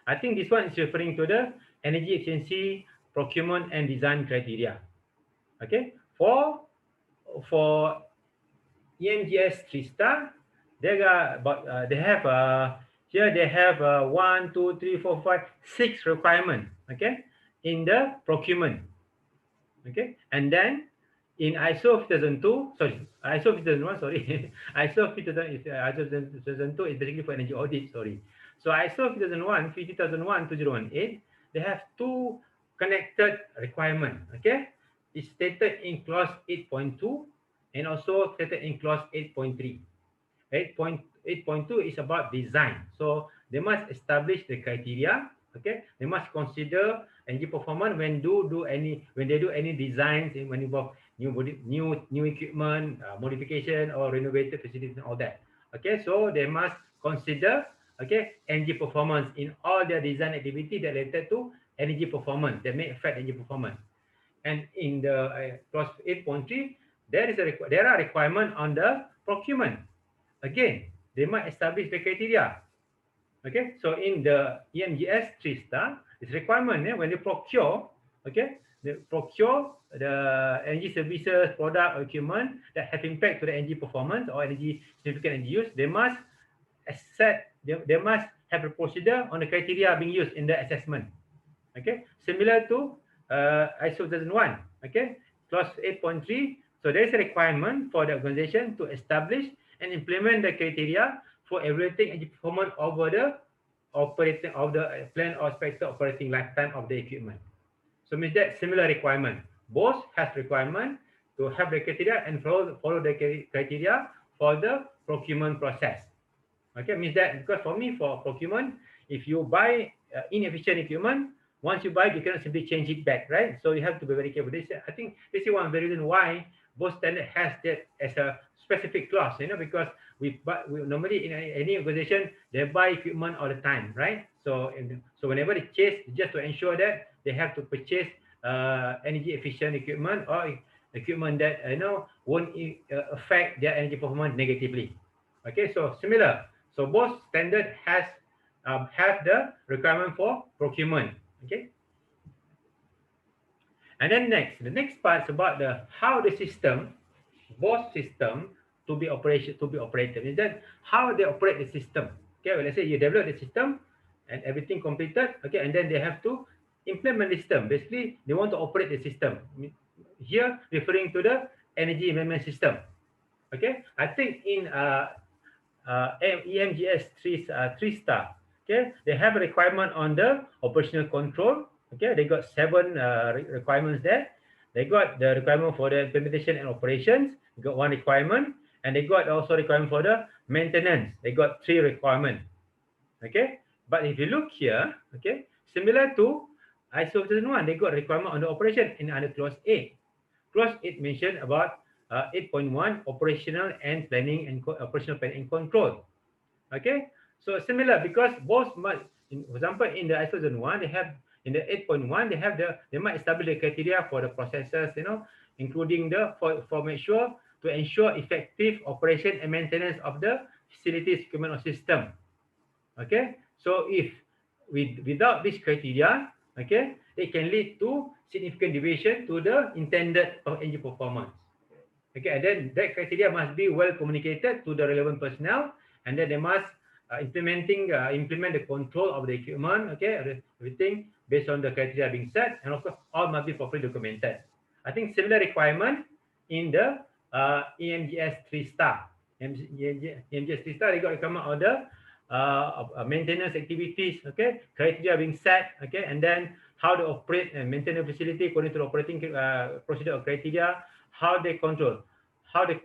I think this one is referring to the energy efficiency procurement and design criteria. Okay, for EMGS 3-star, they got about they have here they have 1, 2, 3, 4, 5, 6 requirement. Okay, in the procurement. Okay, and then in ISO 2002, ISO 5001, ISO 5002 is basically for energy audit. So ISO 50018, they have 2 connected requirement. Okay, it's stated in clause 8.2 and also stated in clause 8.3. 8.2 is about design. So they must establish the criteria. Okay, they must consider energy performance when they do any designs, when involve new equipment, modification or renovated facilities and all that. Okay, so they must consider, okay, energy performance in all their design activity that related to energy performance that may affect energy performance. And in the clause 8.3, there are requirements on the procurement. Again, they might establish the criteria. Okay, so in the EMGS 3-star, it's requirement when they procure, okay, they procure the energy services, product, or equipment that have impact to the energy performance or energy significant energy use. They must they must have a procedure on the criteria being used in the assessment. Okay, similar to ISO 2001. Okay, clause 8.3. So there is a requirement for the organization to establish and implement the criteria for evaluating energy performance over the operating of the plan or expected operating lifetime of the equipment. So means that similar requirement. Both has requirement to have the criteria and follow the criteria for the procurement process. Okay, means that because for me, for procurement, if you buy inefficient equipment, once you buy it, you cannot simply change it back, right? So you have to be very careful. I think this is one of the reasons why both standard has that as a specific clause, because we normally in any organization, they buy equipment all the time, right? So whenever they chase, just to ensure that they have to purchase energy efficient equipment or equipment that won't affect their energy performance negatively. Okay, so similar. So both standard have the requirement for procurement. Okay. And then the next part is about how the system, both system to be operated. Is that how they operate the system? Okay, well, let's say you develop the system and everything completed. Okay, and then they have to implement the system. Basically, they want to operate the system. Here, referring to the energy management system. Okay, I think in EMGS 3-star, Okay, they have a requirement on the operational control. Okay, they got 7 requirements there. They got the requirement for the implementation and operations. They got 1 requirement, and they got also requirement for the maintenance. They got 3 requirements. Okay, but if you look here, okay, similar to ISO 2001, they got requirement on the operation in under clause 8. Clause 8 mentioned about 8.1 operational and planning and operational planning and control. Okay, so similar because both must, for example, in the ISO 2001, they have in the 8.1 they might establish the criteria for the processes, including the for make sure to ensure effective operation and maintenance of the facilities, equipment, or system. Okay, so if without this criteria, okay, it can lead to significant deviation to the intended of engine performance. Okay, and then that criteria must be well communicated to the relevant personnel, and then they must implement the control of the equipment, okay, everything based on the criteria being set, and of course all must be properly documented. I think similar requirement in the EMGS 3-star. EMGS 3-star, they got requirement of the maintenance activities, okay, criteria being set, okay, and then how to operate and maintain the facility according to the operating procedure or criteria, how they control, how they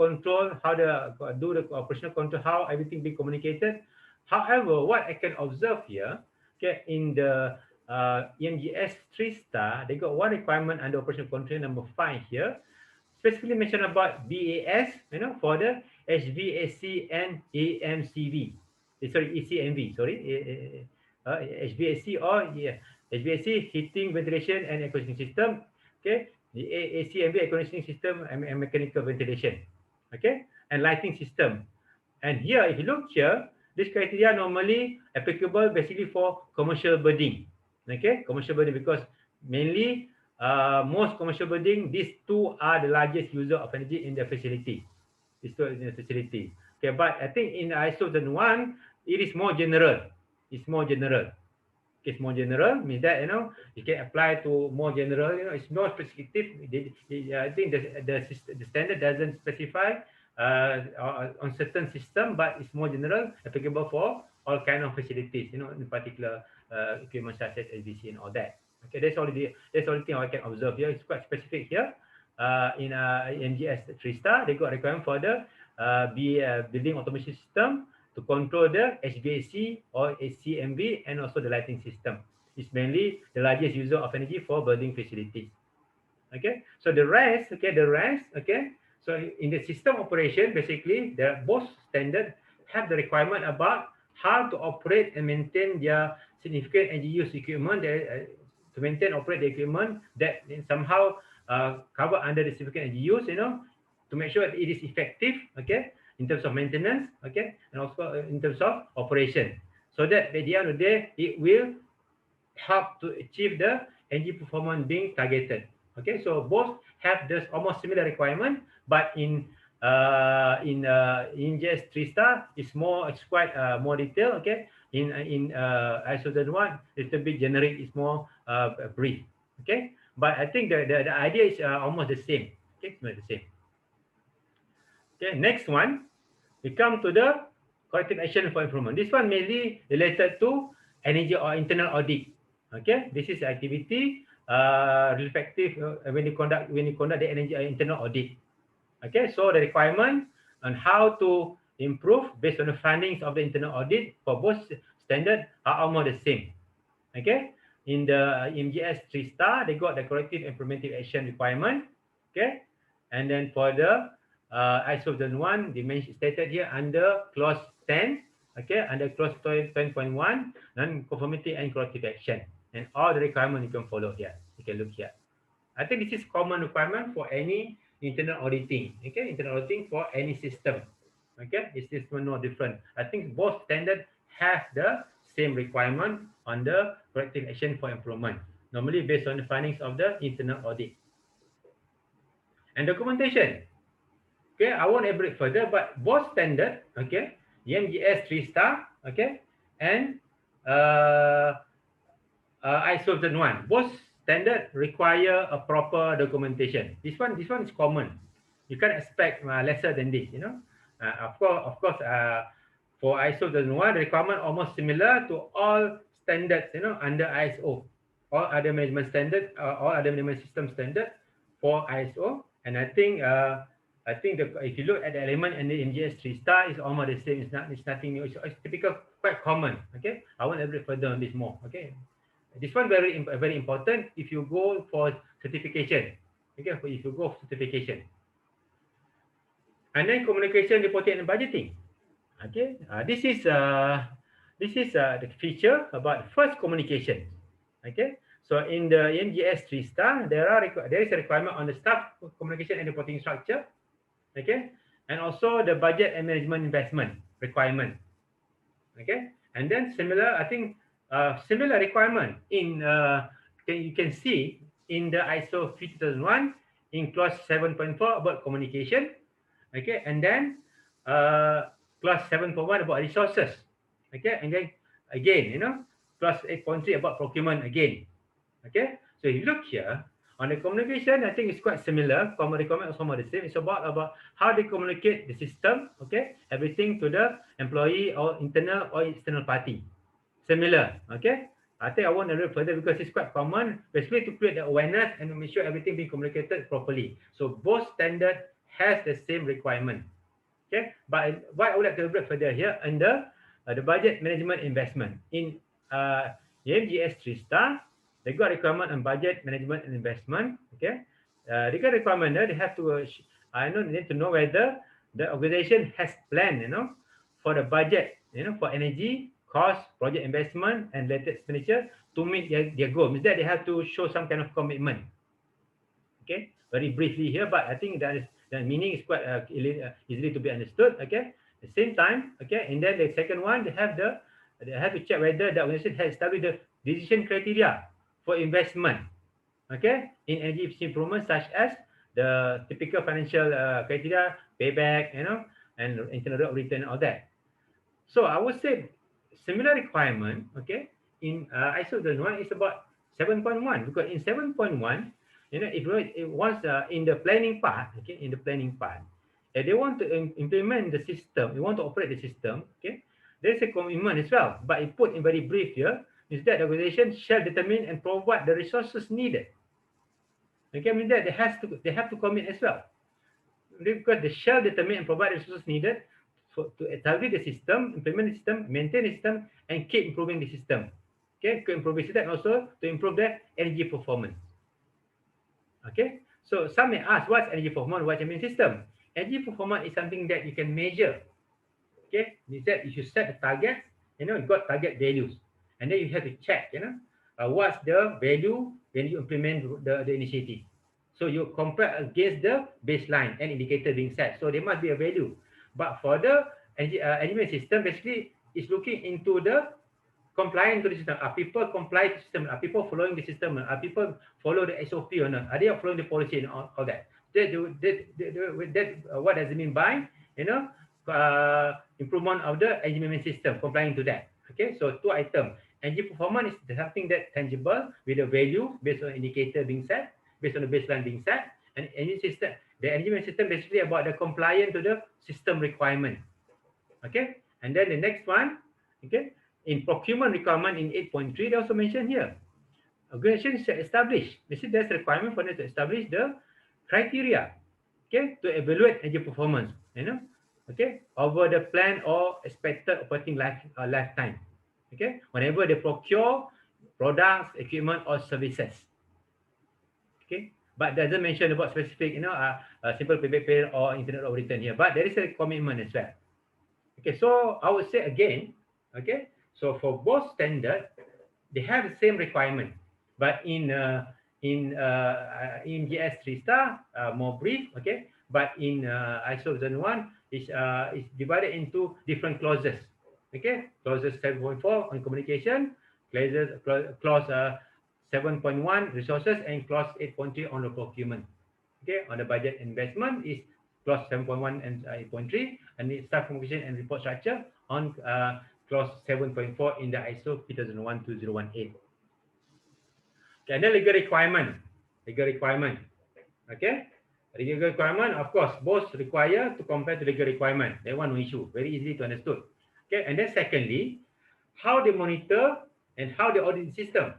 do the operational control, how everything be communicated. However, what I can observe here, okay, in the EMGS 3-star, they got 1 requirement under operational control number 5 here, specifically mentioned about BAS, for the HVAC and AMCV. Sorry, ECMV, sorry, HVAC or HVAC, heating, ventilation, and air conditioning system. Okay, the ACMV, air conditioning system and mechanical ventilation. Okay, and lighting system. And here, if you look here, this criteria normally applicable basically for commercial building. Okay, commercial building, because mainly most commercial building, these 2 are the largest user of energy in the facility. These 2 in the facility. Okay, but I think in ISO 2001, it is more general. It's more general. It's more general, means that you can apply to more general. It's more prescriptive. I think the standard doesn't specify on certain system, but it's more general, applicable for all kind of facilities. In particular equipment such as LVC and all that. Okay, that's all the thing I can observe here. It's quite specific here. In EMGS 3-star, they got requirement for the building automation system to control the HVAC or HCMV and also the lighting system. It's mainly the largest user of energy for building facilities. Okay, so the rest, okay. So in the system operation, basically, both standard have the requirement about how to operate and maintain their significant energy use equipment, to maintain operate the equipment that somehow cover under the significant energy use, to make sure that it is effective, okay, in terms of maintenance, okay, and also in terms of operation, so that at the end of the day, it will help to achieve the energy performance being targeted. Okay, so both have this almost similar requirement, but in EMGS 3-star, it's quite more detailed. Okay, in ISO 2001, it's a bit generic, it's more brief. Okay, but I think the idea is almost the same. Okay, the same. Okay, next one, we come to the corrective action for improvement. This one mainly related to energy or internal audit. Okay, this is activity respective when you conduct the energy internal audit. Okay, so the requirement on how to improve based on the findings of the internal audit for both standard are almost the same. Okay, in the EMGS 3-star, they got the corrective and preventive action requirement. Okay, and then for the ISO 2001, they stated here under clause 10. Okay, under clause 10.1, non-conformity and corrective action, and all the requirements you can follow here. You can look here. I think this is common requirement for any internal auditing. Okay, internal auditing for any system. Okay, it's just no different. I think both standard have the same requirement on the corrective action for improvement, normally based on the findings of the internal audit. And documentation. Okay, I won't elaborate further, but both standard, okay, EMGS 3-star, okay, and ISO 2001, both standard require a proper documentation. This one is common. You can't expect lesser than this. Of course, For ISO 2001, the requirement almost similar to all standards, under ISO, all other management standards, all other management system standard for ISO. And I think if you look at the element and the EMGS 3-star, it's almost the same. It's nothing new. It's typical, quite common. Okay, I won't elaborate further on this more. Okay, this one very important if you go for certification. Okay, if you go for certification. And then communication, reporting, and budgeting. Okay, this is the feature about first communication. Okay, so in the EMGS 3-star, there is a requirement on the staff communication and reporting structure. Okay, and also the budget and management investment requirement. Okay, and then similar, I think similar requirement in you can see in the ISO 2001 in clause 7.4 about communication. Okay, and then clause 7.1 about resources. Okay, and then again, clause 8.3 about procurement again. Okay, so if you look here on the communication, I think it's quite similar. Common requirement is almost the same. It's about how they communicate the system. Okay, everything to the employee or internal or external party. Similar. Okay, I think I won't elaborate further because it's quite common, basically to create the awareness and to make sure everything being communicated properly. So both standard has the same requirement. Okay, but what I would like to elaborate further here under the budget management investment in EMGS 3-star, they got requirement on budget management and investment. Okay, they got requirement there. They have to need to know whether the organization has planned, for the budget, for energy cost, project investment, and related expenditure to meet their goal. Means that they have to show some kind of commitment. Okay, very briefly here, but I think that is the meaning is quite easily to be understood. Okay, at the same time, okay, and then the second one, they have to check whether the organization has established the decision criteria for investment. Okay, in energy efficiency improvement, such as the typical financial criteria, payback, and internal rate of return, all that. So I would say similar requirement. Okay, in ISO 2001 is about 7.1 because in 7.1. If it was in the planning part, okay, if they want to implement the system, they want to operate the system, okay, there's a commitment as well. But it put in very brief here is that the organization shall determine and provide the resources needed. Okay, I mean that they have to commit as well, because they shall determine and provide the resources needed to establish the system, implement the system, maintain the system, and keep improving the system. Okay, keep improving the system, and also to improve the energy performance. Okay, so some may ask, what's energy performance? What's the system? Energy performance is something that you can measure. Okay, means that you should set the target. You got target values, and then you have to check. What's the value when you implement the initiative. So you compare against the baseline and indicator being set. So there must be a value. But for the energy system, basically, it's looking into the complying to the system. Are people comply to the system? Are people following the system? Are people follow the SOP or not? Are they following the policy and all that? What does it mean by improvement of the energy management system, complying to that? Okay, so two items. Energy performance is something that tangible with a value based on indicator being set, based on the baseline being set, and energy system. The energy management system basically about the compliance to the system requirement. Okay, and then the next one, okay. In procurement requirement in 8.3, they also mentioned here, organization should establish. Basically, there's a requirement for them to establish the criteria, okay, to evaluate energy performance, okay, over the plan or expected operating lifetime, okay, whenever they procure products, equipment, or services, okay. But doesn't mention about specific, simple payback period or internal rate of return here. But there is a commitment as well. Okay, so I would say again, okay. So for both standard, they have the same requirement, but in EMGS 3-star, more brief, okay. But in ISO 2001, is divided into different clauses, okay. Clauses 7.4 on communication, clause 7.1 resources, and clause 8.3 on the procurement. Okay, on the budget investment is clause 7.1 and 8.3, and the staff communication and report structure on clause 7.4 in the ISO 2001-2018. Okay, and then legal requirement. Okay, legal requirement, of course, both require to compare to legal requirement. That one no issue, very easy to understood. Okay, and then secondly, how they monitor and how they audit the system.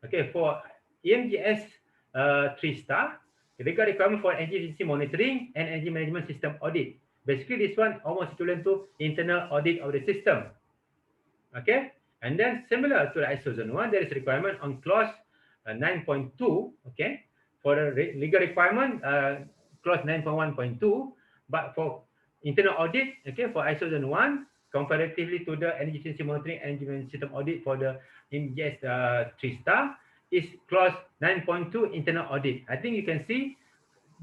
Okay, for EMGS 3-star, they got requirement for energy efficiency monitoring and energy management system audit. Basically, this one almost equivalent to internal audit of the system. Okay, and then similar to the ISO Zone 1, there is requirement on clause 9.2. Okay, for the legal requirement, clause 9.1.2, but for internal audit, okay, for ISO Zone 1, comparatively to the energy efficiency monitoring and energy management system audit for the EMGS 3-star, is clause 9.2 internal audit. I think you can see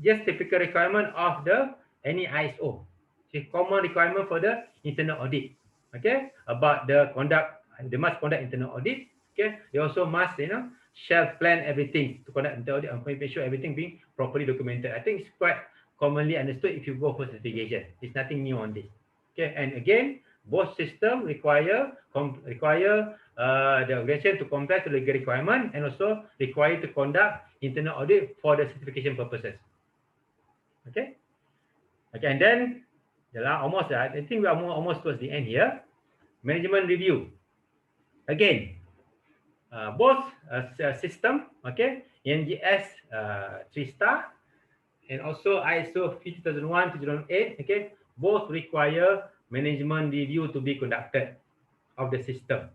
just typical requirement of the any ISO. It's common requirement for the internal audit. Okay, about the conduct, they must conduct internal audit. Okay, they also must, shall plan everything to conduct internal audit and make sure everything being properly documented. I think it's quite commonly understood if you go for certification. It's nothing new on this. Okay, and again, both system require the organization to comply to legal requirement and also required to conduct internal audit for the certification purposes. Okay, and then I think we are almost towards the end here. Management review. Again, both system, okay, EMGS 3-star and also ISO 50001-2008, okay, both require management review to be conducted of the system.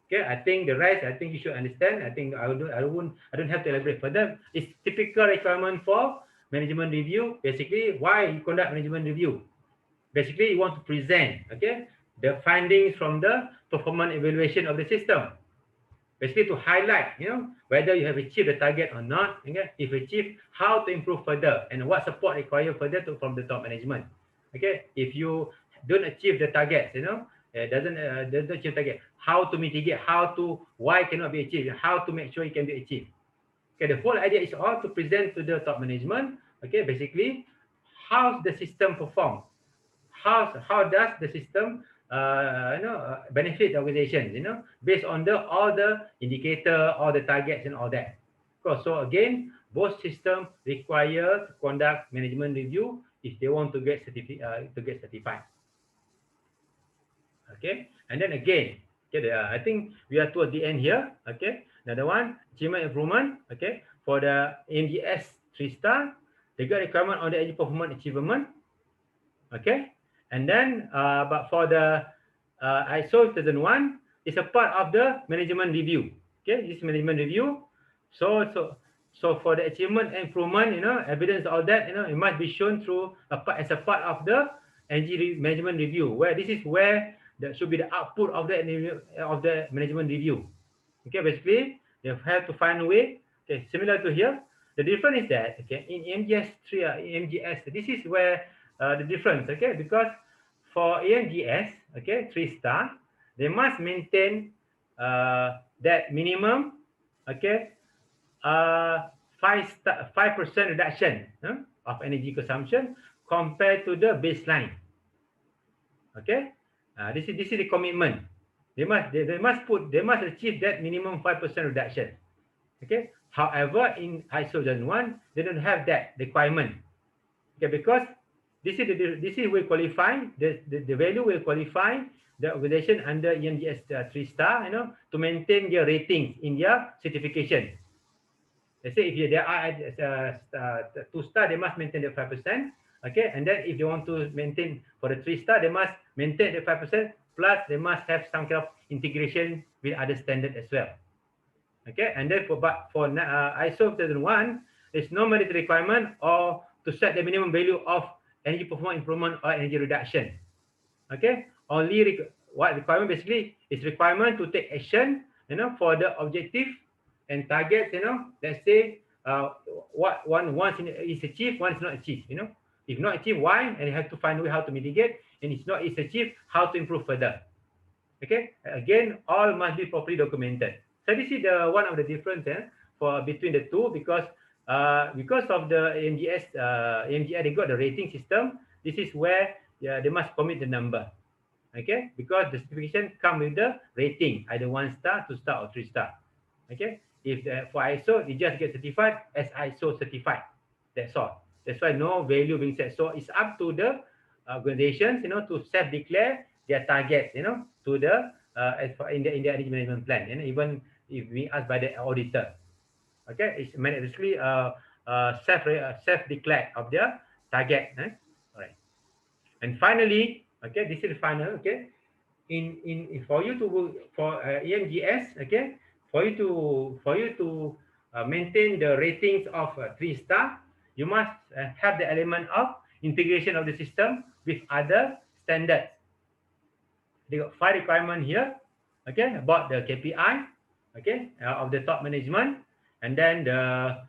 Okay, I think the rest, I think you should understand. I think I don't have to elaborate further. It's typical requirement for management review. Basically, why you conduct management review? Basically, you want to present, okay, the findings from the performance evaluation of the system. Basically, to highlight, whether you have achieved the target or not. Okay, if achieved, how to improve further and what support required further from the top management. Okay, if you don't achieve the targets, doesn't achieve target, how to mitigate, why cannot be achieved, how to make sure it can be achieved. Okay, the whole idea is all to present to the top management. Okay, basically, how the system perform, how does the system benefit the organization, based on all the indicator, all the targets and all that. So again, both systems require to conduct management review if they want to get certified. Okay, and then again, okay, I think we are towards the end here. Okay, another one, achievement improvement. Okay, for the EMGS 3-star, they got requirement on the energy performance achievement. Okay, and then but for the ISO 2001, it's a part of the management review. Okay, this management review. So for the achievement and improvement, evidence, all that, it must be shown through as a part of the energy management review, where this is where that should be the output of the management review. Okay, basically they have to find a way. Okay, similar to here. The difference is that, okay, in EMGS 3, EMGS, this is where the difference. Okay, because for EMGS, okay, 3-star, they must maintain that minimum, okay, 5% reduction of energy consumption compared to the baseline. Okay, this is the commitment. They must achieve that minimum 5% reduction. Okay. However, in ISO 1, they don't have that requirement. Okay, because this will qualify the value will qualify the organization under EMGS 3-star, to maintain their ratings in their certification. Let's say if they are 2-star, they must maintain the 5%. Okay, and then if they want to maintain for the 3-star, they must maintain the 5%, plus they must have some kind of integration with other standard as well. Okay, and then for ISO 2001, there's no mandatory requirement or to set the minimum value of energy performance improvement or energy reduction. Okay, only what requirement basically is requirement to take action, for the objective and targets. Let's say once is achieved, one is not achieved. If not achieved, why? And you have to find a way how to mitigate. And it's not achieved, how to improve further. Okay, again, all must be properly documented. So this is one of the difference for between the two, because of the EMGS, they got the rating system. This is where they must commit the number. Okay, because the certification come with the rating, either 1-star, 2-star, or 3-star. Okay, if for ISO, you just get certified as ISO certified. That's all. That's why no value being set. So it's up to the organizations, to self-declare their targets, to the as for in the energy management plan, even if we asked by the auditor. Okay, it's basically self-declared of their target. All right. And finally, okay, this is the final. Okay, in for you to for EMGS, okay, for you to maintain the ratings of 3-star, you must have the element of integration of the system with other standards. They got 5 requirements here, okay, about the KPI, okay, of the top management, and then the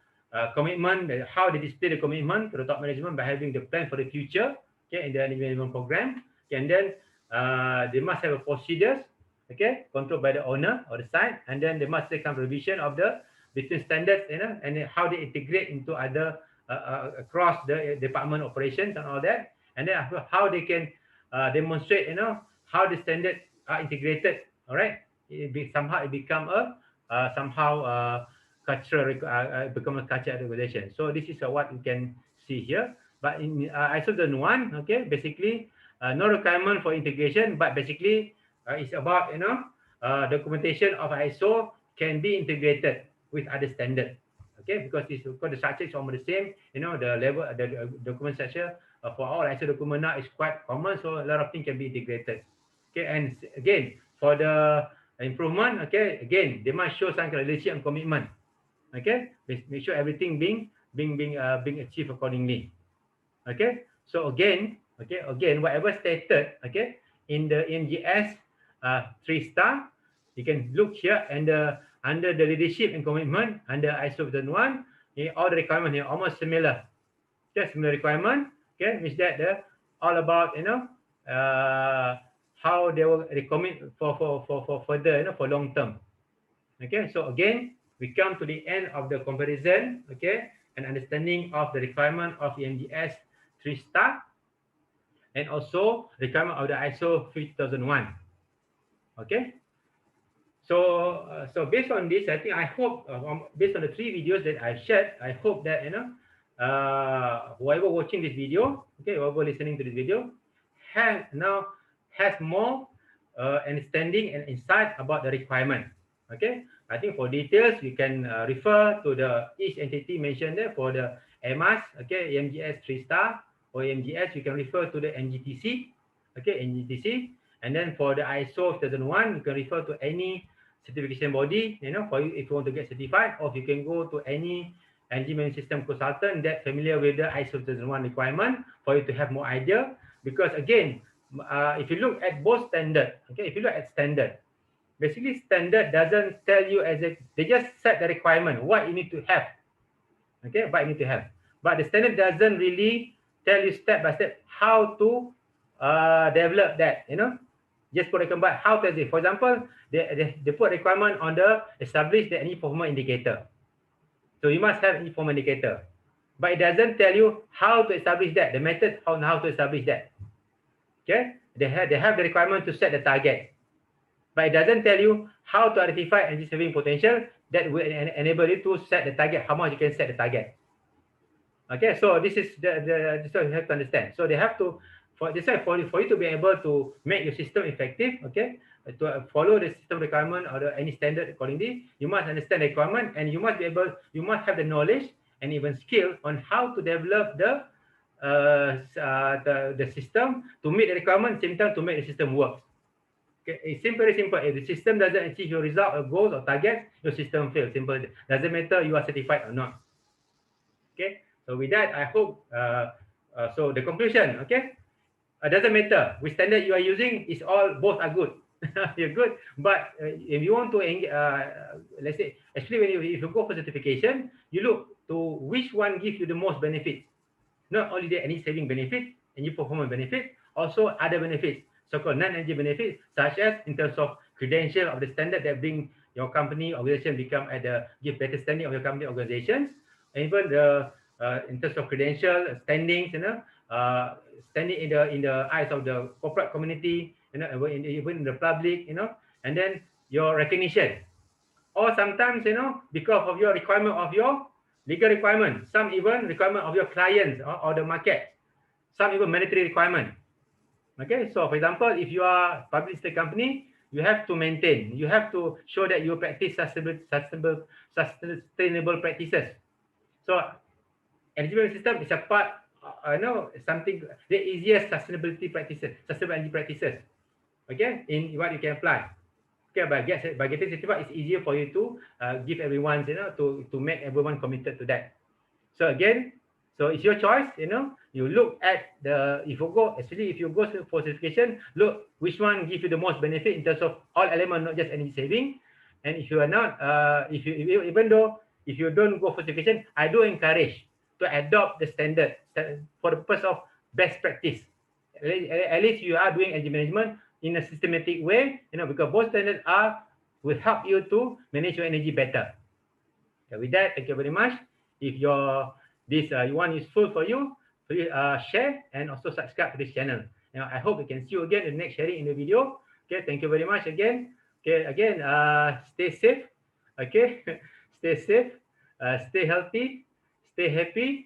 commitment, how they display the commitment to the top management by having the plan for the future, okay, in the management program, okay, and then they must have a procedures, okay, controlled by the owner or the site, and then they must take some revision of the between standards, and how they integrate into other across the department operations and all that, and then how they can demonstrate, how the standards are integrated. All right, somehow it become a cultural become a cultural regulation. So this is what you can see here. But in ISO 1, okay, basically no requirement for integration, but basically it's about documentation of ISO can be integrated with other standards. Okay, because the structure is almost the same. The level, the document structure for all ISO document now is quite common, so a lot of things can be integrated. Okay, and again for the improvement, okay, again they must show some kind of leadership and commitment. Okay, make sure everything being achieved accordingly. Okay, so again, whatever stated, okay, in the EMGS 3-star, you can look here, and under the leadership and commitment under ISO 1, all the requirements here almost similar. Okay, similar requirement. Okay, means that all about how they will commit for further, for long term. Okay, so again we come to the end of the comparison, okay, and understanding of the requirement of EMGS 3-star, and also requirement of the ISO 3001. Okay, so based on this, I think I hope based on the 3 videos that I've shared, I hope that whoever watching this video, okay, whoever listening to this video, has more understanding and insight about the requirement. Okay, I think for details you can refer to each entity mentioned there. For the AEMAS, okay, EMGS 3-star or EMGS, you can refer to the NGTC, okay, NGTC. And then for the ISO 3001, you can refer to any certification body, for you if you want to get certified, or you can go to any energy management system consultant that familiar with the ISO 3001 requirement for you to have more idea. Because again, if you look at both standard, okay, if you look at standard, basically standard doesn't tell you they just set the requirement, what you need to have, okay, what you need to have. But the standard doesn't really tell you step by step how to develop that, just put a combine how to do. For example, they put requirement on the establish the energy performance indicator. So you must have energy performance indicator, but it doesn't tell you how to establish that, the method on how to establish that. Okay, they have the requirement to set the target, but it doesn't tell you how to identify energy saving potential that will enable you to set the target, how much you can set the target. Okay, so this is this you have to understand. So they have to, for this for you to be able to make your system effective, okay, to follow the system requirement or any standard accordingly, you must understand the requirement, and you must have the knowledge and even skill on how to develop the system to meet the requirement, same time to make the system work. Okay, it's very simple. If the system doesn't achieve your result or goals or targets, your system fails. Simple. Doesn't matter you are certified or not. Okay. So with that, I hope. So the conclusion. Okay. Doesn't matter which standard you are using. It's all both are good. You're good. But if you want to, let's say, especially if you go for certification, you look to which one gives you the most benefits. Not only the energy saving benefit, energy performance benefit, also other benefits, so-called non-energy benefits, such as in terms of credential of the standard that bring your company organization give better standing of your company organizations, and even the in terms of credential standings, standing in the eyes of the corporate community, even in the public, and then your recognition, or sometimes because of your requirement of your legal requirement, some even requirement of your clients or the market, some even monetary requirement. Okay, so for example, if you are public listed company, you have to maintain, you have to show that you practice sustainable practices. So energy management system is a part, something the easiest sustainability practices, sustainable energy practices. Okay, in what you can apply. Okay, by getting certified, it's easier for you to give everyone, to make everyone committed to that. So again, so it's your choice, you look at if you go for certification, look which one gives you the most benefit in terms of all elements, not just energy saving. And if you are not, even though if you don't go for certification, I do encourage to adopt the standard for the purpose of best practice. At least you are doing energy management in a systematic way, because both standards will help you to manage your energy better. Okay, with that, thank you very much. If this one useful for you, please share and also subscribe to this channel. I hope we can see you again in the next sharing in the video. Okay, thank you very much again. Okay, again, stay safe. Okay, stay safe, stay healthy, stay happy.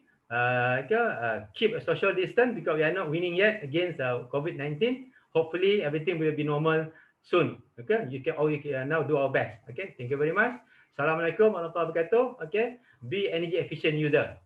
Keep a social distance because we are not winning yet against COVID-19. Hopefully, everything will be normal soon. Okay, you can now do our best. Okay, thank you very much. Assalamualaikum warahmatullahi wabarakatuh. Okay, be energy efficient user.